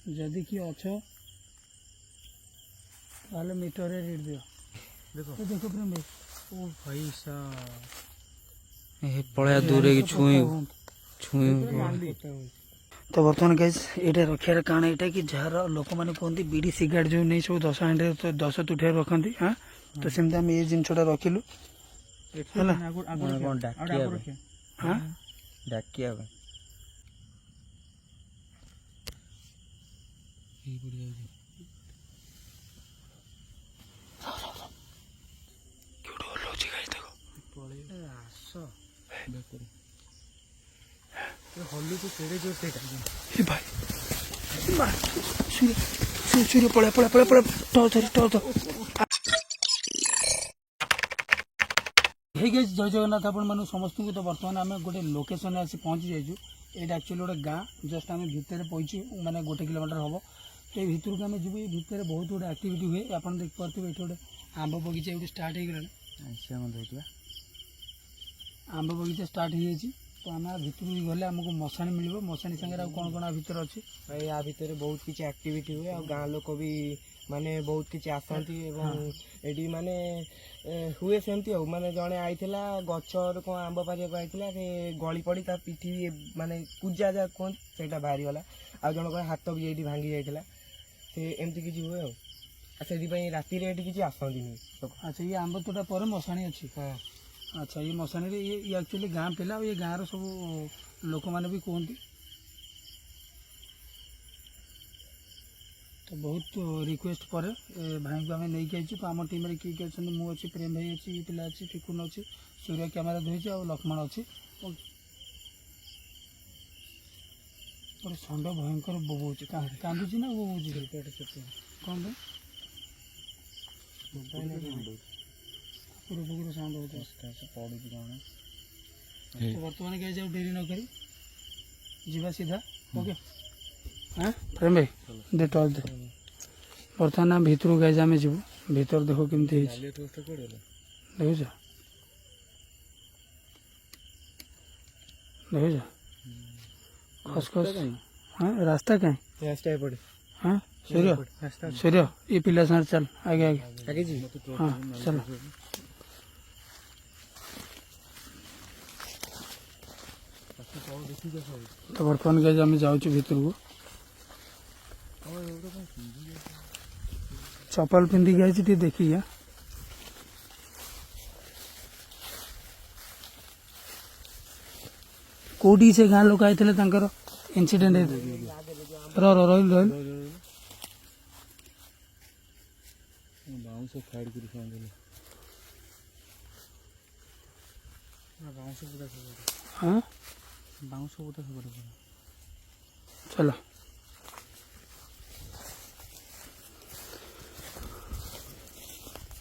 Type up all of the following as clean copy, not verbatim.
जदि किए अच्छ ताहले मीटर रीड दियो देखो देखो प्रेम भाई ओ भाई सा पड़ा दूर छुई छुई तो बर्तमान गाइस ये रखार कारण यहाँ कि जार लोक मैंने कहते बीड़ी सिगारेट जो नहीं सब 10 हांडे 10 तुठिया रखती हाँ तो सेमती आम ये जिनसा रखिलु हाँ डाकिया सूर्य पड़ा पड़ा पड़ा पड़ा टॉर्च टॉर्च हे गाइस जय जगन्नाथ आपण मानु समस्त को। तो बर्तमान आम गोटे लोकेशन आसी पहुँची जाइए। ये एक्चुअली गोटे गाँ जस्ट आम भितर पहुँची माने 1 किलोमीटर हम। तो ये भितर को आम जी भितर बहुत गुड एक्टिविटी हुए आप देख पारे ये गोटे आंब बगीचा गोटे स्टार्ट हो गला आंब बगीचा स्टार्ट हो तो आम भितर गले आमको मशाणी मिल मशाणी सागर कौन कौन भितर अच्छे भाई या भितर बहुत किसी एक्टिविटी हुए और गाँ लोक भी माने बहुत किसी आसती एटी माने हुए सेमती हो माने जड़े आई गचर कौन आंब पारिया आईला से गली पड़ी ता पिठी माने पूजा जा कौन से बाहरी गला आ जन हाथ भी ये भांगी जाता से एमती किसी हुए से राति किसी आसती नहीं। अच्छा ये आंब तोटा पर मशाणी अच्छी हाँ अच्छा ये मशाणी ये एक्चुअली गाँ पिला ये गाँव सब लोक मैंने भी कहती तो बहुत रिक्वेस्ट पर भाई को आम नहीं आई तो आम टीम किए किए अच्छे मुझे प्रेम भाई अच्छी पिला अच्छी टिकुन अच्छी सूर्य कैमेरा धोई और लक्ष्मण अच्छी गोटे षंड भयंकर बोबूच कांदुची ना बोबूची कौन पुकुर साउंड होता तो बर्तमान कहीं जाओ डेरी न करी जीवा सीधा ओके हाँ प्रेम भाई दे टॉर्च दे बर्तमान आम भितर गाइज आम जीव भीतर देखो केमती देखुच देखुच खस खस हाँ रास्ता कहीं रास्ता पड़े हाँ सूर्य सूर्य ये पिला साथ चल आगे आगे आगे जी हाँ चलो तो बर्तमान गाइज आम जाऊँ भीतर को चपल पिंधिक आई देखिए कौटी से गाँ लोक आई इनसीडेंट रही हाँ चलो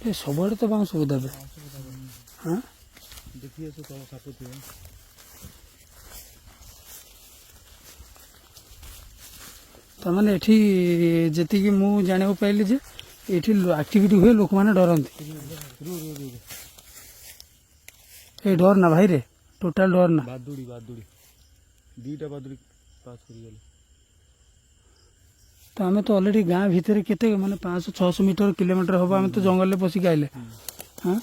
ये सब तो बाउंस बुदा हाँ देखिए तो साप थी तमाने एठी जति मु जाने पाइली जे एठी एक्टिविटी हुए लोक माने डरंती ए डर ना भाई रे टोटल डर ना बादुड़ी दीटा बादुड़ी पास कर गेले तो आम तो अलरेडी गाँ भितर केते माने 500-600 मीटर किलोमीटर हम आम तो जंगल पशिक आइले हाँ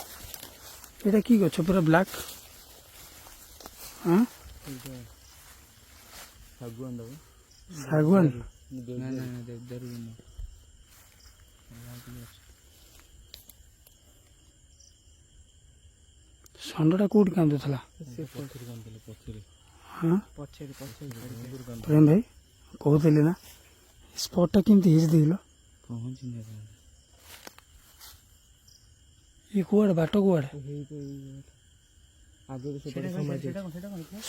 यहाँ कि गछ पूरा ब्लैक हाँ सागवान षंडा कौट कांदुला हाँ प्रेम भाई कहते ना स्पॉटा केमती हिज दिल ये कुआड़े बाट कुआड़े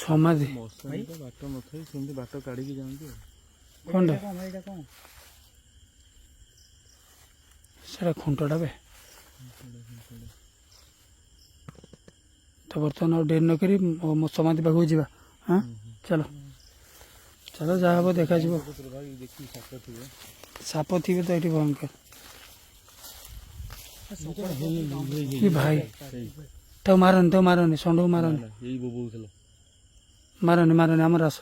समाधि बाट न बाट काढ़ी जाती कौन से खुंटा बे तो बर्तमान आ डेरी नक समाधि पाखक जा हाँ चलो चलो जहाँ हम देखा साप थे तो ये भयंकर कि भाई तो मारनी षंड को मारनी मारनी आमर आस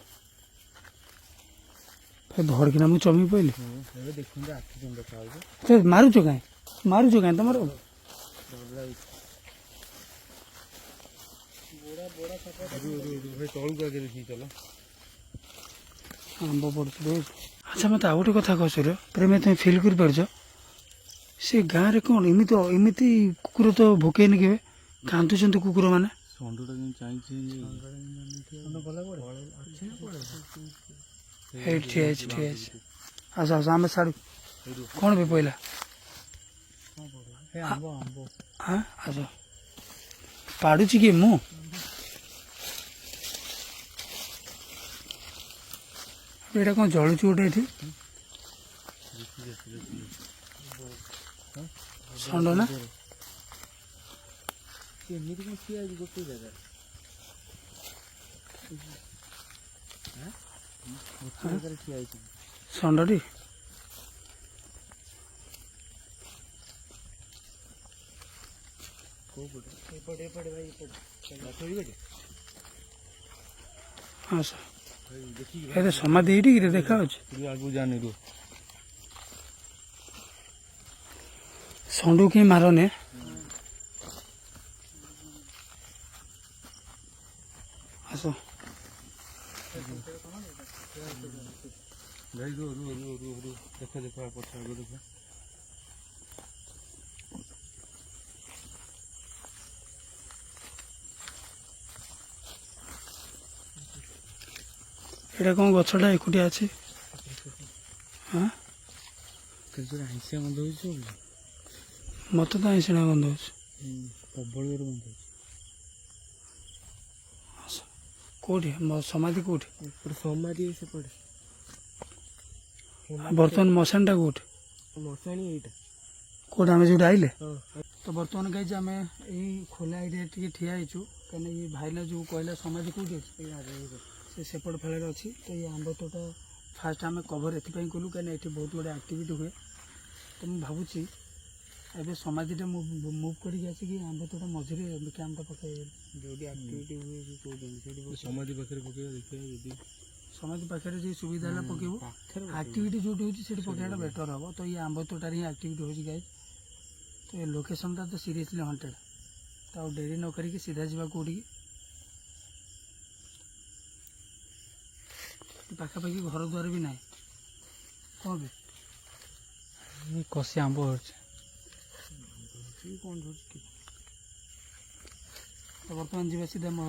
ଫେର ଧଡ଼କିନା ମୁଁ ଚମି ପଇଲି। ଏବେ ଦେଖନ୍ତୁ ଆଖି କେମିତି ଦେଖାଯାଉଛି। ସେ ମାରୁଛ କାହିଁ ତମର? ତଳକୁ ଆଗେ ଦେଖିକି ଚାଲ। ଆମ୍ବ ପଡ଼ୁଛି ବହୁତ। ଆଚ୍ଛା ମୋତେ ଆଉ ଗୋଟେ କଥା କହ ସୂର୍ଯ୍ୟ, ପ୍ରେମେ ତୁମେ ଫିଲ୍ କରିପାରୁଛ ସେ ଗାଁରେ କ'ଣ ଏମିତି କୁକୁର ତ ଭୋକେଇନି କେବେ? କାନ୍ଦୁଛନ୍ତି କୁକୁର ମାନେ। ଷଣ୍ଢଟା କେମିତି ଚାହିଁଛି ହେଇଠି ଠିଆ ହେଇଛି। ଆସ ଆମେ ଛାଡ଼ୁ। କ'ଣ ବି ପଇଲା? ହଁ ଆସ। ପାଡ଼ୁଛି କି ମୁଁ? ଏଇଟା କ'ଣ ଜଳୁଛି ଗୋଟେ ଏଠି? ଷଣ୍ଢ ନା? ଏମିତି କଣ ଠିଆ ହେଇଛି ଗୋଟେ ଜାଗାରେ? ଗୋଟେ ଜାଗାରେ ଠିଆ ହେଇଛି ଷଣ୍ଢଟି? କୋଉ ପଟେ? ଏପଟେ ଭାଇ ଏପଟେ। ଆସ। ଏତେ ସମାଧି ଏଇଠି କିରେ ଦେଖାଯାଉଛି? ଆଗକୁ ଜାନି ରୁ ଷଣ୍ଢକୁ କେହି ମାରନେ। ଆସ। ଭାଇ ରୁ ଦେଖ ପଛ ଆଗ ଦେଖ। ଏଇଟା କ'ଣ ଗଛଟା ଏକୁଟିଆ ଅଛି? ହଁ ଆଇଁଷିଆ ଗନ୍ଧ ହଉଛି। ମୋତେ ତ ଆଇଁଷିଣା ଗନ୍ଧ ହେଉଛି। ପ୍ରବଳ ଜୋର ଗନ୍ଧ ହଉଛି। କେଉଁଠି ସମାଧି କେଉଁଠି? ଏପଟେ ସମାଧି ସେପଟେ। ବର୍ତ୍ତମାନ ମଶାଣିଟା କେଉଁଠି? ମଶାଣି ଏଇଟା। କେଉଁଠି ଆମେ ଯେଉଁଠି ଆଇଲେ? ହଁ। ତ ବର୍ତ୍ତମାନ ଗାଇଛି ଆମେ ଏଇ ଖୋଲା ଏରିଆ ଟିକେ ଠିଆ ହେଇଛୁ, କାହିଁକିନା ଇଏ ଭାଇନା ଯେଉଁ କହିଲା ସମାଧି କେଉଁଠି ଅଛି ସେ ସେପଟ ଫାଳରେ ଅଛି। ତ ଏଇ ଆମ୍ବ ତୋଟ ଫାଷ୍ଟ ଆମେ କଭର ଏଥିପାଇଁ କଲୁ କାହିଁକିନା ଏଠି ବହୁତ ଗୁଡ଼ିଏ ଆକ୍ଟିଭିଟି ହୁଏ। ତ ମୁଁ ଭାବୁଛି ଏବେ ସମାଧିଟା ମୁଭ୍ କରିକି ଆସିକି ଆମ୍ବ ତୋଟା ମଝିରେ କ୍ୟାମ୍ପଟା ପକାଇ ଯୋଉଠି ଆକ୍ଟିଭିଟି ହୁଏ ସେ କହୁଛନ୍ତି ସେଇଠି ସମାଧି ପାଖରେ ପକେଇବା ଦେଖିବା ଯଦି ସମାଧି ପାଖରେ ଯେ ସୁବିଧା ହେଲା ପକେଇବୁ। ଆକ୍ଟିଭିଟି ଯେଉଁଠି ହେଉଛି ସେଠି ପକେଇବାଟା ବେଟର୍ ହେବ। ତ ଇଏ ଆମ୍ବ ତୋଟାରେ ହିଁ ଆକ୍ଟିଭିଟି ହେଉଛି ଗାଇଜ୍। ତ ଏ ଲୋକେସନ୍ଟା ତ ସିରିୟସଲି ହଣ୍ଟେଡ୍। ତ ଆଉ ଡେରି ନ କରିକି ସିଧା ଯିବା କେଉଁଠିକି? ପାଖାପାଖି ଘର ଦ୍ୱାର ବି ନାହିଁ। କ'ଣ ବି କଷି ଆମ୍ବ ହେଉଛି। କ'ଣ ଧରୁଛି? ତ ବର୍ତ୍ତମାନ ଯିବା ସିଧା ମୋ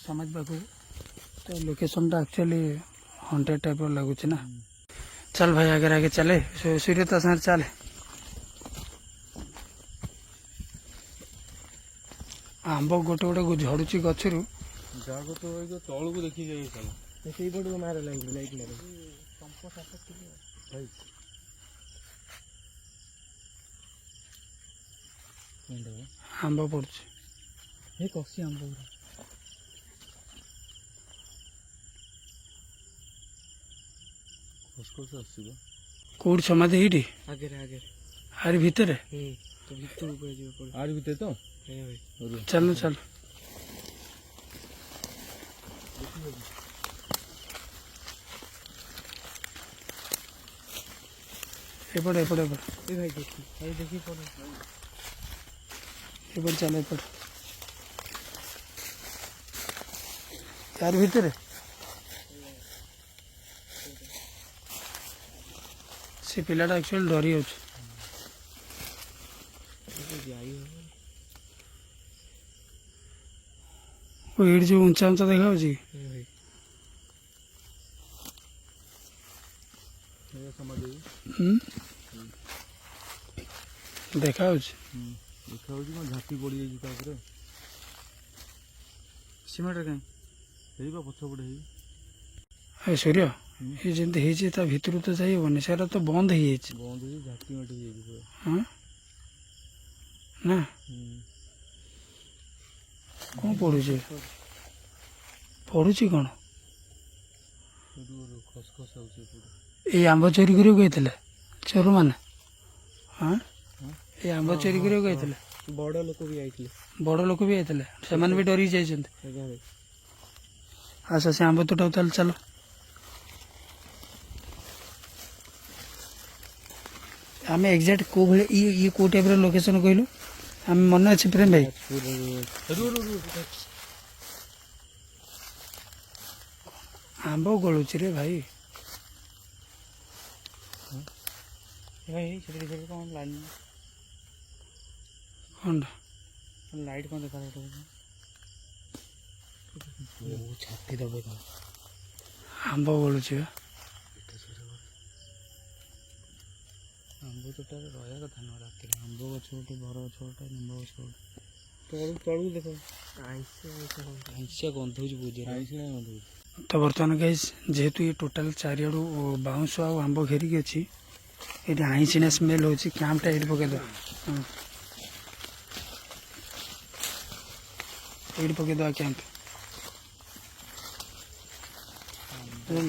ସମାଜ ପାଖକୁ। ତ ଲୋକେସନ୍ଟା ଆକ୍ଚୁଆଲି ହଣ୍ଟେଡ୍ ଟାଇପ୍ର ଲାଗୁଛି ନା। ଚାଲ ଭାଇ ଆଗରେ ଆଗେ ଚାଲେ। ସୂର୍ଯ୍ୟ ତା ସାଙ୍ଗରେ ଚାଲେ। ଆମ୍ବ ଗୋଟେ ଗୋଟେ ଝଡ଼ୁଛି ଗଛରୁ। ଯାହାକୁ ତ ତଳକୁ ଦେଖି ଯାଇ ଚାଲ। ସେଇପଟକୁ ମାର ଲାଇଟ୍ ମାର। ଆମ୍ବ ପଡ଼ୁଛି। ଏ କଷି ଆମ୍ବ ଗୁରା। ଖସଖସ ଆସିବ। କେଉଁଠି ସମାଧି? ଏଇଠି ଆଗରେ ଆରି ଭିତରେ? ତ ଭିତରକୁ ଯିବ ପଡେ। ଆରି ଭିତରେ ତ ଭାଇ ଚାଲ ଚାଲ। ଏପଟେ ଏ ଭାଇ ଦେଖି ପଡେ। ଏପଟେ ଚାଲ ଏପଟେ। ଆରି ଭିତରେ ସେ ପିଲାଟା ଆକ୍ଚୁଆଲି ଡରି ଯାଉଛି। ଏଇଠି ଯେଉଁ ଉଞ୍ଚା ଦେଖାଯାଉଛି କି? ଦେଖାଯାଉଛି। ଦେଖାଯାଉଛି କ'ଣ ଝାଟି ପଡ଼ିଯାଇଛି ତା ଉପରେ। ସିମେଣ୍ଟରେ କାହିଁ? ହେଇ ବା ପଛପଟେ ହେଇ। ସୂର୍ଯ୍ୟ ଏ ଯେମିତି ହେଇଛି ତା ଭିତରୁ ତ ଯାଇ ହେବନି। ସେଟା ତ ବନ୍ଦ ହେଇଯାଇଛି। ବନ୍ଦ ହେଇ ଝାଟି ମାଟି ହେଇଯାଇଛି ପୁରା। ହଁ ନା କ'ଣ ପଡ଼ୁଛି? ପଡ଼ୁଛି କ'ଣ? ଖସଖସ ହେଉଛି ଏପଟେ। ଏଇ ଆମ୍ବ ଚୋରି କରିବାକୁ ଯାଇଥିଲେ ଚୋରମାନେ? ହଁ ଏଇ ଆମ୍ବ ଚୋରି କରିବାକୁ ଯାଇଥିଲେ। ବଡ଼ ଲୋକ ବି ଯାଇଥିଲେ। ବଡ଼ ଲୋକ ବି ଯାଇଥିଲେ। ସେମାନେ ବି ଡରିକି ଯାଇଛନ୍ତି। ଆଜ୍ଞା ଭାଇ। ଆସ ସେ ଆମ୍ବ ତୋଟାକୁ ତାହେଲେ ଚାଲ। आम एक्जाक्ट कौ भाई ये कौ टाइप लोकेशन कहलु आम मन अच्छे प्रेम भाई आंब गलुची रे भाई कौन लाइट कौन देखा ଛାତି ଦବେ କଣ आंब गलुची ଆମ୍ବ ତୋଟାରେ ରହିବା କଥା ନୁହଁ ରାତିରେ ଆମ୍ବ ଗଛ ଗୋଟେ ବର ଗଛ ଗୋଟେ ନିମ୍ବ ଗଛ ଗୋଟେ ତଳକୁ ଦେଖ ଆଇଁଷିଆ ଗନ୍ଧ ହେଉଛି ବୁଝେ ଆଇଁଷିଆ ଗନ୍ଧ ହେଉଛି तो बर्तमान गाइज जेहेतु ये टोटाल चारिआडू बाउंश आ आंब घेरिकी अच्छी ये आईसीना स्मेल हो कैंपटा ये पकईद ये पकईद कैंप ଏତେ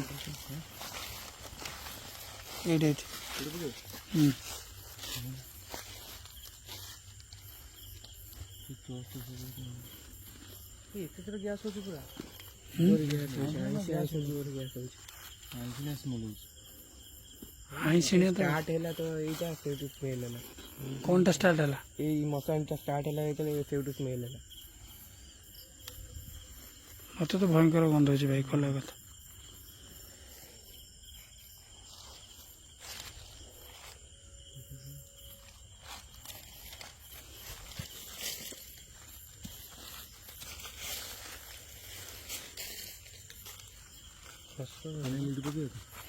ଥର ଗ୍ୟାସ୍ ହେଉଛି ପୁରା ଆଇଁଷିଆ ସ୍ମେଲ୍ ହେଉଛି आईसीना तो ଷ୍ଟାର୍ଟ ହେଲା ତ ଏଇଟା ସେଇଠୁ ସ୍ମେଲ୍ ହେଲା कौन टा स्टार्ट है ଏଇ ମଶାଣିଟା ଷ୍ଟାର୍ଟ ହେଲା ଯେତେବେଳେ ସେଇଠୁ ସ୍ମେଲ୍ ହେଲା मत तो भयंकर गंध हो भाई कला कथा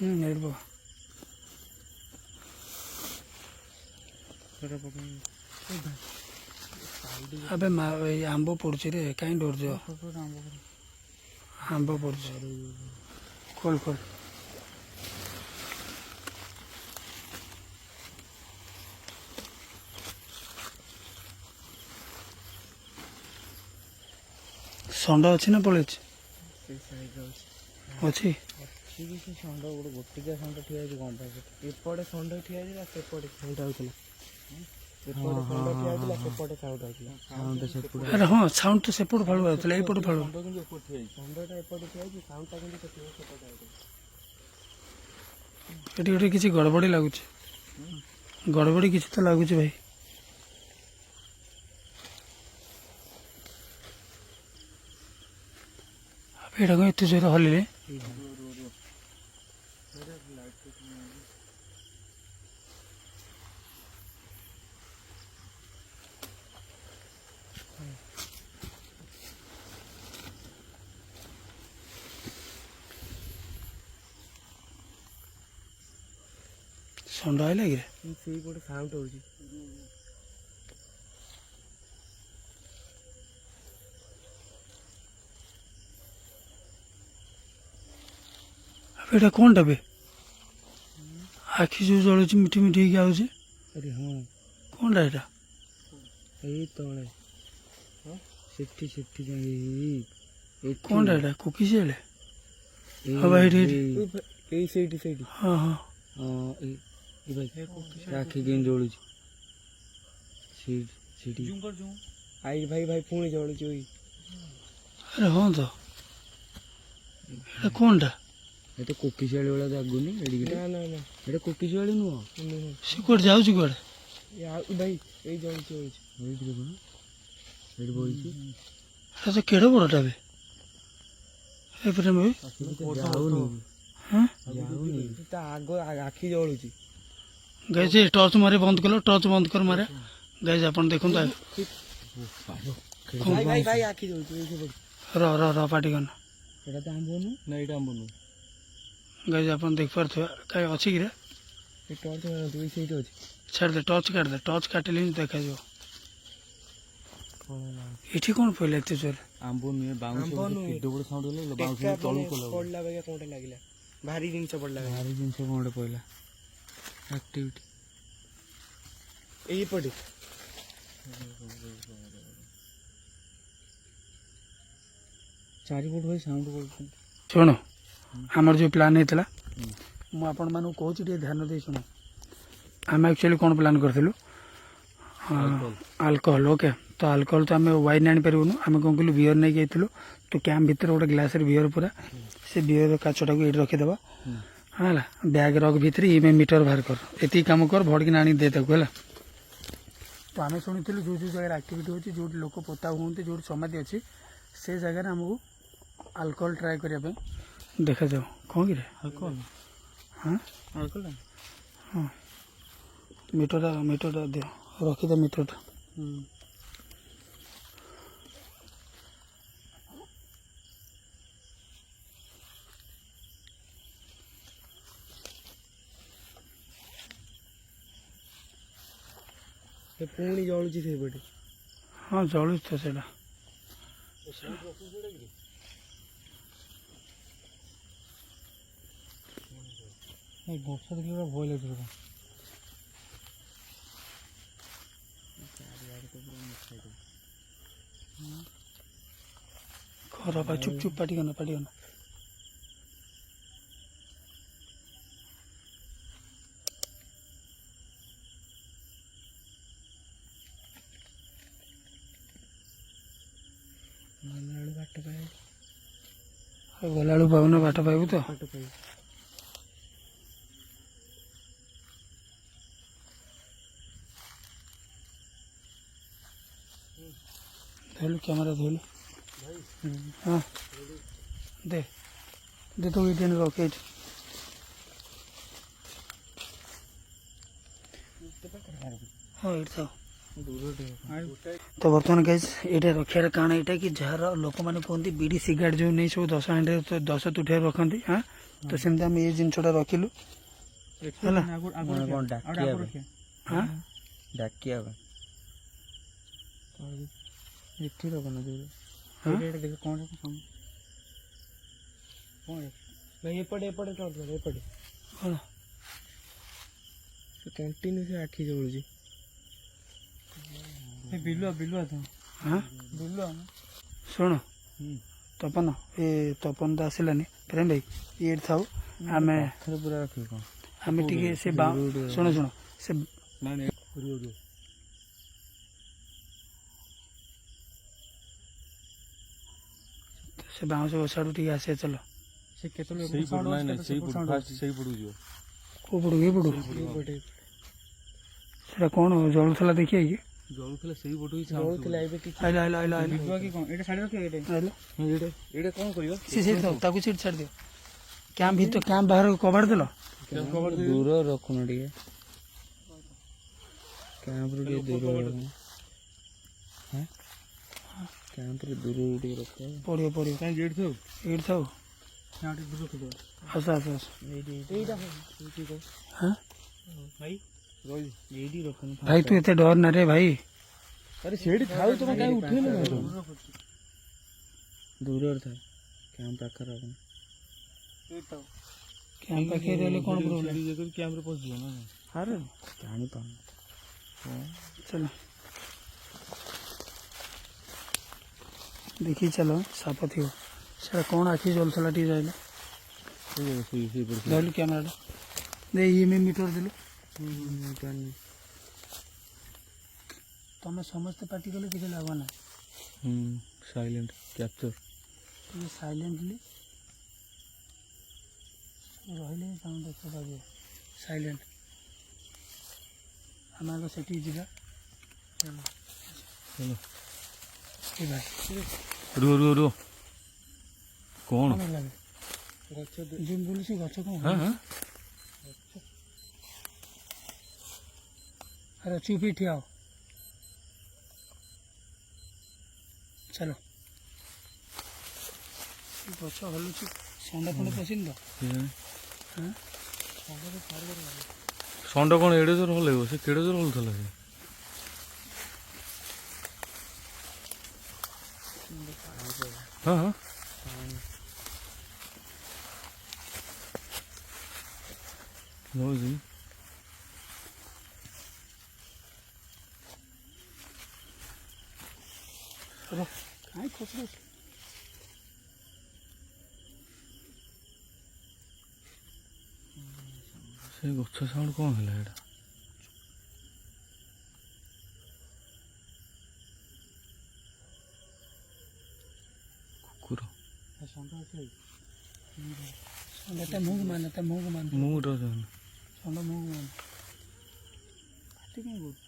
नेट पका अबे आंब पड़ुची रे कहीं डर जो आंब पड़ुची खोल खोल ଷଣ୍ଢ ଅଛି ନା ପଳେଇଛି ସେଇ ସାଇଡ୍ରେ ଅଛି ଅଛି ଠିକ୍ ସେ ଷଣ୍ଢ ଗୋଟେ ଗୋଟିକିଆ ଷଣ୍ଢ ଠିଆ ହେଇଛି କ'ଣ ପାଇଁ ଏପଟେ ଷଣ୍ଢ ଠିଆ ହେଇଥିଲା ସେପଟେ ସାଉଣ୍ଡ ହେଉଥିଲା ଏପଟେ ଷଣ୍ଢ ଠିଆ ହେଇଥିଲା ସେପଟେ ସାଉଣ୍ଡ ହେଉଥିଲା अरे हाँ साउंड तो सेपट फाड़ू आउଥିଲା ଏଇପଟ फाड़ू ଷଣ୍ଢଟା ଏପଟେ ଠିଆ ହେଇଛି ସାଉଣ୍ଡଟା କିନ୍ତୁ ସେପଟେ ହେଉଥିଲା ଏଠି ଗୋଟେ କିଛି ଗଡ଼ବଡ଼ି ଲାଗୁଛି ଗଡ଼ବଡ଼ି କିଛି ତ ଲାଗୁଛି ଭାଇ ଏଇଟା କ'ଣ ଏତେ ଜୋରେ ହଲିଲେ ଷଣ୍ଢ ଆଇଲା କି ସେଇ ଗୋଟେ ସାଉଣ୍ଡ ହେଉଛି ଏଇଟା କ'ଣଟା ବେ ଆଖି ଯେଉଁ ଜଳୁଛି ମିଠି ମିଠି ହେଇକି ଆଉଛି ଆରେ ହଁ କ'ଣଟା ଏଇଟା ଏଇ ତଳେ ସେଠି ସେଠି ଯାଇ କ'ଣଟା ଏଇଟା କୁକି ସିଆଡ଼େ ହଁ ଭାଇ ଏଇଠି ଏଇ ସେଇଠି ସେଇଠି ହଁ ହଁ ଆଖି କେମିତି ଜଳୁଛି ସେଠି ଆଇ ଭାଇ ଭାଇ ପୁଣି ଜଳୁଛି ଓଇ ଆରେ ହଁ ତ ଏଇଟା କ'ଣ এটা କୋକିଶିଆଳି ଭଳିଆ ଲାଗୁନି ଏଡ଼ିକି ନା ନା ନା ଏଇଟା କୋକିଶିଆଳି ନୁହଁ ନୁହଁ ସେ କୁଆଡ଼େ ଯାଉଛି କୁଆଡ଼େ ଭାଇ ଏଇ ଜଳୁଛି ଜଳୁଛି ଏଇଠି ଦେଖୁନ ଏଇଠି ବଇଛି ଏଇଟା ତ କେଡ଼େ ବଡ଼ଟା ବେ ଏପଟେ ଭାଇ ଯାଉନି ହଁ ଯାଉନି ତା ଆଗ ଆଖି ଜଳୁଛି ଗାଈ ସେ ଟର୍ଚ୍ଚ ମାରି ବନ୍ଦ କଲ ଟର୍ଚ୍ଚ ବନ୍ଦ କର ମାରେ ଗାଈ ଆପଣ ଦେଖନ୍ତୁ ଭାଇ ଭାଇ ଭାଇ ଆଖି ଜଳୁଛି ଏଇଠି ପଡୁଛି ର ପାଟି କନ ଏଇଟା ତ ଆମ୍ବ ନୁହଁ ନା ଏଇଟା ଆମ୍ବ ନୁହଁ ଗାଈ ଆପଣ ଦେଖିପାରୁଥିବେ କାଇଁ ଅଛି କି ରେ ଏ ଟର୍ଚ୍ଚ ମାରନ୍ତୁ ଏଇ ସେଇଠି ଅଛି ଛାଡ଼ିଦେ ଟର୍ଚ୍ଚ କାଟିଦେ ଟର୍ଚ୍ଚ କାଟିଲେ ହିଁ ଦେଖାଯିବ ଏଠି କ'ଣ ପଇଲା ଏତେ ଜୋରେ ଆମ୍ବ ନୁହେଁ ବାଉଁଶ କେତେ ବଡ଼ ସାଉଣ୍ଡ ହେଲା ବାଉଁଶ ତଳକୁ କଲା ପଡିଲା ବାଗିଆ କୋଉଟା ଲାଗିଲା ଭାରି ଜିନିଷ ପଡିଲା ଭାରି ଜିନିଷ କ'ଣ ଗୋଟେ ପଇଲା ଆକ୍ଟିଭିଟି ଏଇପଟେ ଚାରିପଟ ଭାଇ ସାଉଣ୍ଡ କରୁଛନ୍ତି ଶୁଣ ଆମର ଯେଉଁ ପ୍ଲାନ୍ ହେଇଥିଲା ମୁଁ ଆପଣମାନଙ୍କୁ କହୁଛି ଟିକେ ଧ୍ୟାନ ଦେଇ ଶୁଣ ଆମେ ଆକ୍ଚୁଆଲି କ'ଣ ପ୍ଲାନ୍ କରିଥିଲୁ ଆଲକୋହଲ ଓକେ ତ ଆଲକୋହଲ ତ ଆମେ ୱାଇନ୍ ଆଣିପାରିବୁନୁ ଆମେ କ'ଣ କଲୁ ବିୟର ନେଇକି ଯାଇଥିଲୁ ତ କ୍ୟାମ୍ପ ଭିତରେ ଗୋଟେ ଗ୍ଲାସରେ ବିୟର ପୁରା ସେ ବିୟର କାଚଟାକୁ ଏଇଠି ରଖିଦେବା है बैग रख भितर इमे मीटर बाहर कर एति काम कर भड़किन आनी दे ताको है। तो आम शुणु जो जो जगह एक्टिविटी होची जो लोक पोता हूँ जो समाधि अच्छी से जगह आमको अल्कोहल ट्राए करने देखा जाओ कौन कि अल्कोहल हाँ अल्कोहल हाँ मीटरटा दियो रखी दे मीटरटा पुणी जलुची से पटे हाँ जलुच तो सेटा ବର୍ଷା ଦେଖିଲେ ଭୟ ଲାଗୁଛି। खरा पा चुप चुप पाटी करना बाट पाए गला पाऊन बाट पाइबू तो बाट पाए धोलू कैमरा धोलू हाँ दे दे तो ये रॉकेट हाँ ये था तो बर्तमान गाइज ये रखार कारण यहाँ कि जार लोक मैंने कहते बीड़ी सिगारेट जो नहीं सब 10 हांडे तो 10 तुठिया रखती हाँ तो सेमती आम ये जिनटा रखिलु हाँ डाकिया ଏଠି ରଖନା हाँ ଏଇଟା ଦେଖ କ'ଣ କ'ଣ नहीं एपटे एपटे टर्न एपटे कौन कंटिन्यू से आखि जलुची ବିଲୁଆ ବିଲୁଆ ତ हाँ ବିଲୁଆ शुण तपन ये तपन तो आसलानी प्रेम भाई ये था आम ପାଖରେ ପୁରା ରଖିବ କ'ଣ आम टे से शुण शुण से से बाउंस गछाड़ू टे आसे चलो ସେ କେତେବେଳେ को पड़ू ये पड़ू सेटा कौन जलुला देखिए कि ଜଳୁଥିଲା ସେଇ ପଟୁ ହିଁ जलुला एबे कि आइला आइला आइला आइला ବିଲୁଆ କି କ'ଣ ଏଇଟା ଛାଡ଼ି ରଖିବ ଏଇଟା आइला ଏଇଟା କ'ଣ କରିବ सी सीट दो ताकू सीट छाड़ दियो कैंप भीतर कैंप बाहर कबाड़ देलो ଦୂର ରଖୁନ ଟିକେ କ୍ୟାମ୍ପରୁ ଟିକେ ଦୂର ରଖୁନ ହଁ କ୍ୟାମ୍ପରୁ ଦୂରରୁ ଟିକେ ରଖ पड़ियो पड़ियो କାହିଁ ଗେଟ୍ ଥାଉ एट थाओ ଟିକେ ଦୂର ରଖିଦେବ आस आस आस एइटा हाँ ଭାଇ ରହିବି ଏଇଠି ରଖୁନ भाई तू इतने डर ना रे भाई अरे सेठी थाउ तमे काहे उठेन ଦୂରରେ ଥାଏ କ୍ୟାମ୍ପ ପାଖରେ ରଖୁନ कैंप पाखे रहले कौन प्रॉब्लम କ୍ୟାମ୍ପରେ ପଶିଯିବ ନା अरे ଜାଣିପାରୁନି चलो देखी चलो साफ थी सेटा कौन आखि जलुला टी जाइला धरलु कैमरा दे ये में मीटर दिलु तुम समस्ते पार्टी कले किसी लाभ ना ସାଇଲେଣ୍ଟ କ୍ୟାପଚର ये साइलेंटली रहिले साउंड देखो बाबू साइलेंट हम आगे सेठी जिगा चलो चलो ए भाई ରୁହ ରୁହ ରୁହ କ'ଣ कौन लगे गछ जिम बोलुसी गछ कौन ହଁ ହଁ अरे चुप ही ठिया हो चलो गछ हलुची संडा फंडा पसिन तो हाँ ଷଣ୍ଢ କ'ଣ ଏଡ଼େ ଜୋର ହଲେଇବ ସେ କେଡ଼େ ଜୋର ହଲୁଥିଲା ସେ ହଁ ହଁ ରହୁଛି चलो काई खसरो ସେ ଗଛ ସାଉଣ୍ଡ କ'ଣ ହେଲା ଏଇଟା କୁକୁର संडा ତା ମୁହଁକୁ ମାନ ତା ମୁହଁକୁ ମାନ ମୁଁ ଗୋଟେ ଅଛନ୍ତି ଷଣ୍ଢ ମୁହଁକୁ ମାନ ପାଟି କାହିଁ କରୁଛୁ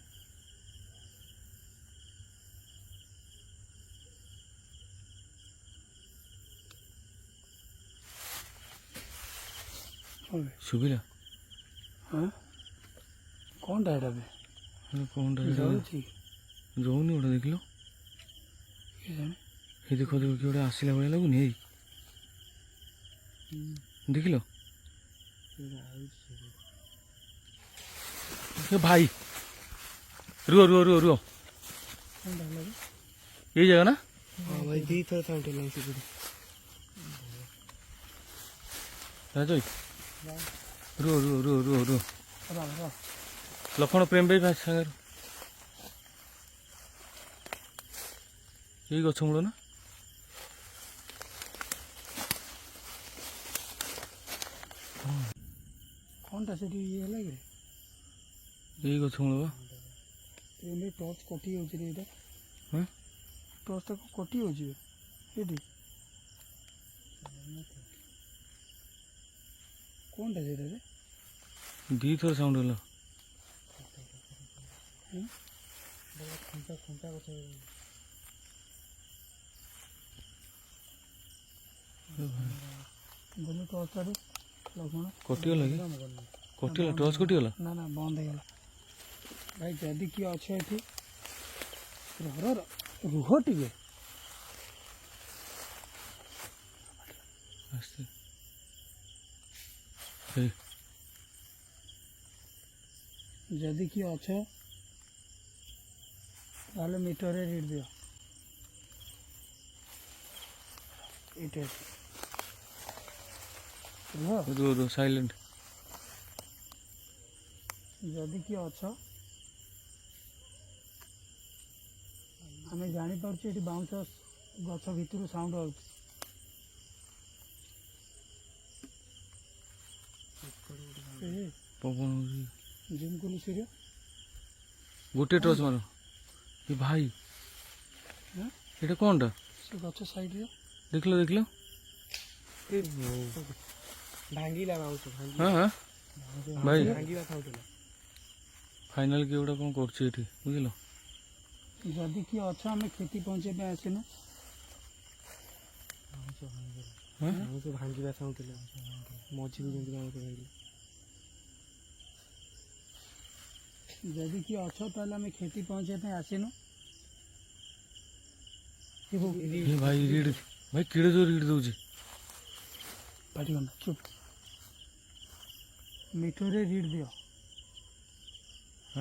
ଶୁଭିଲା ହଁ କ'ଣଟା ଏଇଟା ବେ କ'ଣଟା ଯାଉଛି ଯଉନି ଗୋଟେ ଦେଖିଲ କେଜାଣି ଏଇ ଦେଖ ଦେଖ କିଏ ଗୋଟେ ଆସିଲା ଭଳିଆ ଲାଗୁନି ଏଇ ଦେଖିଲ ଏ ଭାଇ ରୁହ ରୁହ ରୁହ ରୁହ କ'ଣଟା ହେଲା ବେ ଏଇ ଜାଗା ନା ହଁ ଭାଇ ଦୁଇଥର ସାଉଣ୍ଡ ହେଲାଣି ସେପଟେ ରାଜୟ ରୁହ ରୁହ ରୁହ ରୁହ ରୁହ ରହ ଲକ୍ଷ୍ମଣ ପ୍ରେମ ଭାଇ ସାଙ୍ଗରେ ଏଇ ଗଛ ମୂଳ ନା କ'ଣଟା ସେଠି ଇଏ ହେଲା କି ଏଇ ଗଛ ମୂଳ ବା ଏମିତି ଟର୍ଚ୍ଚ କଟି ଯାଉଛି ରେ ଏଇଟା ହଁ ଟର୍ଚ୍ଚଟା କଟି ଯାଉଛି ବେ ଏଇଠି କ'ଣଟା ସେଇଟା ରେ ଦୁଇଥର ସାଉଣ୍ଡ ହେଲା ଖୁଣ୍ଟା ଗଛ ଗଲି ଟର୍ଚ୍ଚଟାରେ ଲକ୍ଷ୍ମଣ କଟିଗଲା କି କଟିଗଲା ଟର୍ଚ୍ଚ କଟିଗଲା ନା ନା ବନ୍ଦ ହେଇଗଲା ଭାଇ ଯଦି କିଏ ଅଛ ଏଠି ରୁହ ଟିକେ ଆସ୍ତେ ହେଇ ଯଦି କିଏ ଅଛ ତାହେଲେ ମିଟରରେ ରିଡ୍ ଦିଅ ଏଇଟା ରୁହ ରୁହ ରୁହ ସାଇଲେଣ୍ଟ ଯଦି କିଏ ଅଛ ଆମେ ଜାଣିପାରୁଛୁ ଏଠି ବାଉଁଶ ଗଛ ଭିତରୁ ସାଉଣ୍ଡ ଆଉଛି ପବନ ହଉଛି ଜିମ୍ କଲୁ ସିରିୟ ଗୋଟେ ଟର୍ଚ୍ଚ ମାର ଏ ଭାଇ ହଁ ଏଇଟା କ'ଣଟା ସେ ଗଛ ସାଇଡ଼ରେ ଦେଖିଲ ଦେଖିଲ ଭାଙ୍ଗିଲା ବାଉଁଶ ହଁ ହଁ ଭାଇ ଭାଙ୍ଗିବା ଖାଉଥିଲା ଫାଇନାଲ କିଏ ଗୋଟେ କ'ଣ କରୁଛି ଏଠି ବୁଝିଲ ଯଦି କିଏ ଅଛ ଆମେ କ୍ଷତି ପହଞ୍ଚିବା ପାଇଁ ଆସିନୁ ହଁ ବାଉଁଶ ଭାଙ୍ଗିବା ଖାଉଥିଲା ମଝିକୁ ଯେମିତି ବାଉଁଶ ଭାଙ୍ଗିଲା ଯଦି କିଏ ଅଛ ତାହେଲେ ଆମେ କ୍ଷତି ପହଞ୍ଚିବା ପାଇଁ ଆସିନୁ ଏ ଭାଇ ରିଡ୍ ଭାଇ କିଡ଼େ ଜୋର ରିଡ୍ ଦେଉଛି ପାଟି କରନା ଚୁପ୍ ମିଟରରେ ରିଡ୍ ଦିଅ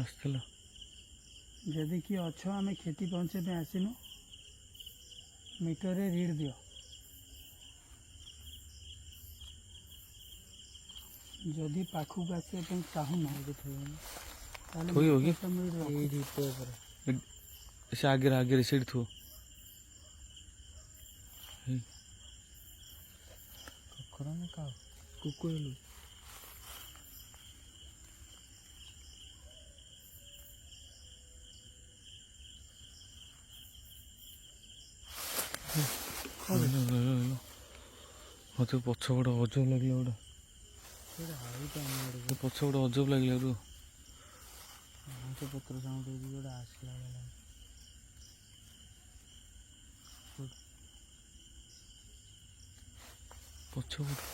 ଆସିଥିଲା ଯଦି କିଏ ଅଛ ଆମେ କ୍ଷତି ପହଞ୍ଚିବା ପାଇଁ ଆସିନୁ ମିଟରରେ ରିଡ୍ ଦିଅ ଯଦି ପାଖକୁ ଆସିବା ପାଇଁ ଚାହୁଁନ ତାହେଲେ ଥୋଇବ କି? ମିଟରଟା ମୁଁ ଏଇଠି ରଖୁଛି। ଏଇଠି ଉପରେ ସେ ଆଗରେ ଆଗରେ ସେଇଠି ଥିବ କକର ନା କାଉ କୁକୁର ମତେ ପଛ ଗୋଟେ ଅଜବ ଲାଗିଲା ଗୋଟେ ପଛ ଗୋଟେ ଅଜବ ଲାଗିଲା ରୁ ବାଉଁଶ ପତ୍ର ସାଉଣ୍ଡ ହଉଛି ଗୋଟେ ଆସିଲା ବେଳେ ପଛ ଗୋଟେ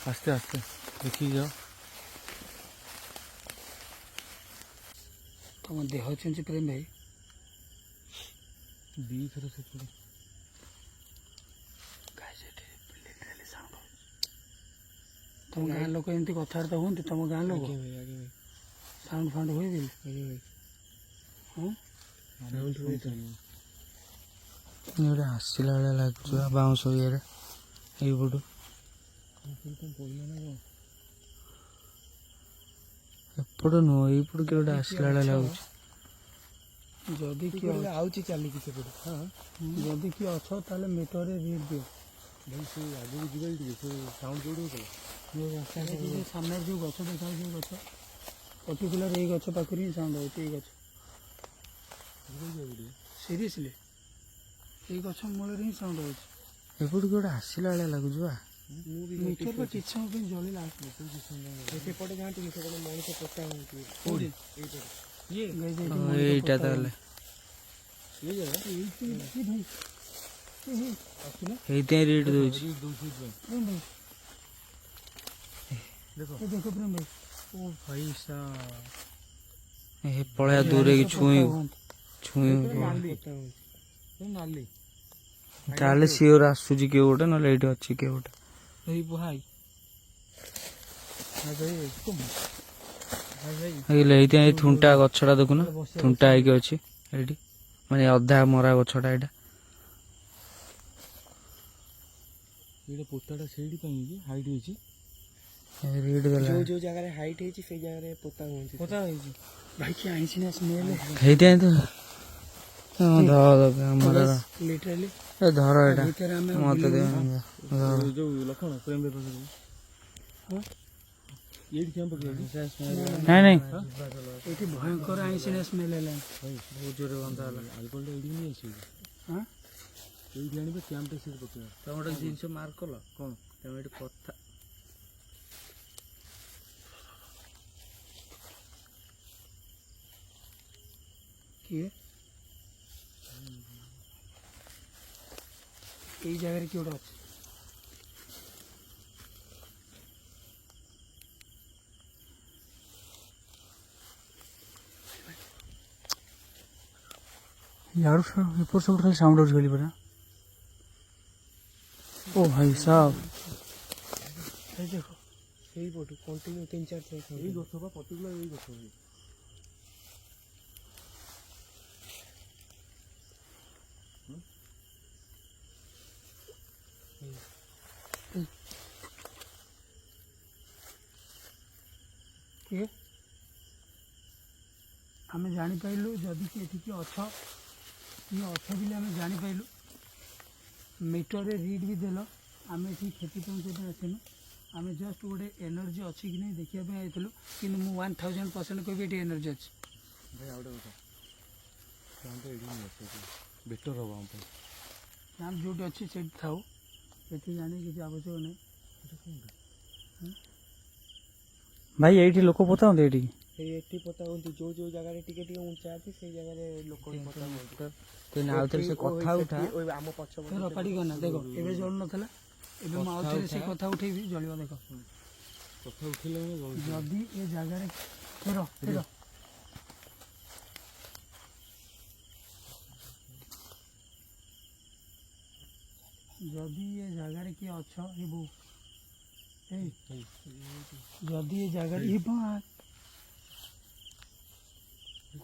ଆସ୍ତେ ଆସ୍ତେ ଦେଖିକି ଯାଅ ତମ ଦେହ ଚେଞ୍ଚି ପ୍ରେମ ଭାଇ ଦୁଇଥର ସେପଟେ ତମ ଗାଁ ଲୋକ ଏମିତି କଥାବାର୍ତ୍ତା ହୁଅନ୍ତି ତମ ଗାଁ ଲୋକ ସାଉଣ୍ଡ ଫାଉଣ୍ଡ ହୁଏ ବି ହଁ ଗୋଟେ ଆସିଲା ଭଳିଆ ଲାଗୁଛି ବାଉଁଶ ଇଏରେ ଏଇପଟୁ ଏପଟ ନୁହଁ ଏଇପଟୁ କିଏ ଗୋଟେ ଆସିଲା ଭଳିଆ ଲାଗୁଛି ଯଦି କିଏ ଆଉଛି ଚାଲିକି ସେପଟେ ଯଦି କିଏ ଅଛ ତାହେଲେ ମିଟରରେ ରିଡ୍ ଦିଅ ଭାଇ ସେ ଆଗକୁ ଯିବା ଟିକେ ସେ ସାଉଣ୍ଡ ଯୋଉଠି ହେଉଥିଲା ସାମ୍ନାରେ ଯେଉଁ ଗଛ ଦେଖାଯାଉଛି ଯେଉଁ ଗଛ ପର୍ଟିକୁଲାର ଏଇ ଗଛ ପାଖରେ ହିଁ ସାଉଣ୍ଡ ହେଉଛି ଏଇ ଗଛ ସିରିୟସଲି ଏଇ ଗଛ ମୂଳରେ ହିଁ ସାଉଣ୍ଡ ହଉଛି। ଏପଟୁ ଗୋଟେ ଆସିଲା ଭଳିଆ ଲାଗୁଛି ବା। ମିଟର ବା କିଛି ସମୟ ପାଇଁ ଜଳିଲା। ସେପଟେ ଯାଆନ୍ତି ସେପଟେ ମଣିଷ ପୋତା ହୁଅନ୍ତି। କୋଉଠି? ଏଇଟା ତାହେଲେ ହେଇଥିପାଇଁ ରେଟ୍ ଦଉଛି। ଦେଖ ପ୍ରେମ ଭାଇ, ଓ ଭାଇ ସା ପଳେଆ ଦୂରେ କି ଛୁଇଁ ନାଲି ତାହେଲେ ସିଓର ଆସୁଛି କିଏ ଗୋଟେ, ନହେଲେ ଏଇଠି ଅଛି କିଏ ଗୋଟେ। ଏଇ ଭାଇ ହେଇଥିପାଇଁ ଏଇ ଥୁଣ୍ଟା ଗଛଟା ଦେଖୁନ, ଥୁଣ୍ଟା ହେଇକି ଅଛି ଏଇଠି, ମାନେ ଅଧା ମରା ଗଛଟା ଏଇଟା। ଏଇଟା ପୋତାଟା ସେଇଠି ପାଇଁ ହାଇଟ୍ ହେଇଛି। ରେଟ୍ ଦେଲା ଯୋଉ ଜାଗାରେ ହାଇଟ୍ ହେଇଛି ସେଇ ଜାଗାରେ ପୋତା ହୁଅନ୍ତି। ପୋତା ହେଇଛି ଭାଇ, କି ଆଇଁଷ ନା ସ୍ମେଲ ହେଇଥିପାଇଁ ତ ଆମର ଲିଟରାଲି। ଧର ଏଇଟା ଭିତରେ ଆମେ ମତେ ଦେ ଯୋଉ ଲକ୍ଷଣ ପ୍ରେମ ପାଖରେ ଏଇଠି କ୍ୟାମ୍ପ ପକେଇଛି। ନାଇଁ ନାଇଁ ଏଠି ଭୟଙ୍କର ଆଇଁଷିଣିଆ ସ୍ମେଲ ହେଲାଣି। ବହୁତ ଜୋରେ ଗନ୍ଧ ହେଲା। ଆଲକୋହଲଟା ଏଇଠି ନେଇ ଆସିବି। ହଁ ଏଇଠି ଆଣିବେ କ୍ୟାମ୍ପଟା ସେଇଠି ପକେଇବା। ତମେ ଗୋଟେ ଜିନିଷ ମାର୍କ କଲ କଣ, ତମେ ଏଠି କଥା କିଏ ଏଇ ଜାଗାରେ କିଏ ଗୋଟେ ଅଛି। यार एपट सब खाली साउंड हो गली परा। ओ भाई साहब देखो ସେଇ ପଟୁ କଣ୍ଟିନ୍ୟୁ 3-4 ଥର ଏଇ ଗଛ ବା ପର୍ଟିକୁଲାର ଏଇ ଗଛ किए आम जापारू जदि कि अछ बोली आम जापारू मीटर रीड भी देल आम ये क्षति पहुँचे आसनु आम जस्ट गोटे एनर्जी अच्छी कि नहीं देखा आईलु कि 1000% कह एनर्जी अच्छी बेटर हम हम कैंप जो अच्छी से थाऊ ये जानी किसी आवश्यक नहीं। भाई ये लोक पोता हूँ ଏଠି ପୋତା ହୁଅନ୍ତି ଯୋଉ ଜାଗାରେ ଟିକେ ଟିକେ ଉଞ୍ଚା ଅଛି ସେଇ ଜାଗାରେ ଲୋକ ପୋତା ହୁଅନ୍ତି। ସେ କଥା ଉଠା ଆମ ପଛ ରପାଡ଼ି ଗନା ଦେଖ ଏବେ ଜଳୁ ନଥିଲା ଏବେ ମୁଁ ଆଉଥରେ ସେ କଥା ଉଠେଇବି ଜଳିବ ଦେଖ କଥା ଉଠିଲେ जदि ये जगह फेर फेर जदि ये जगह किए अछ जदि ये जगह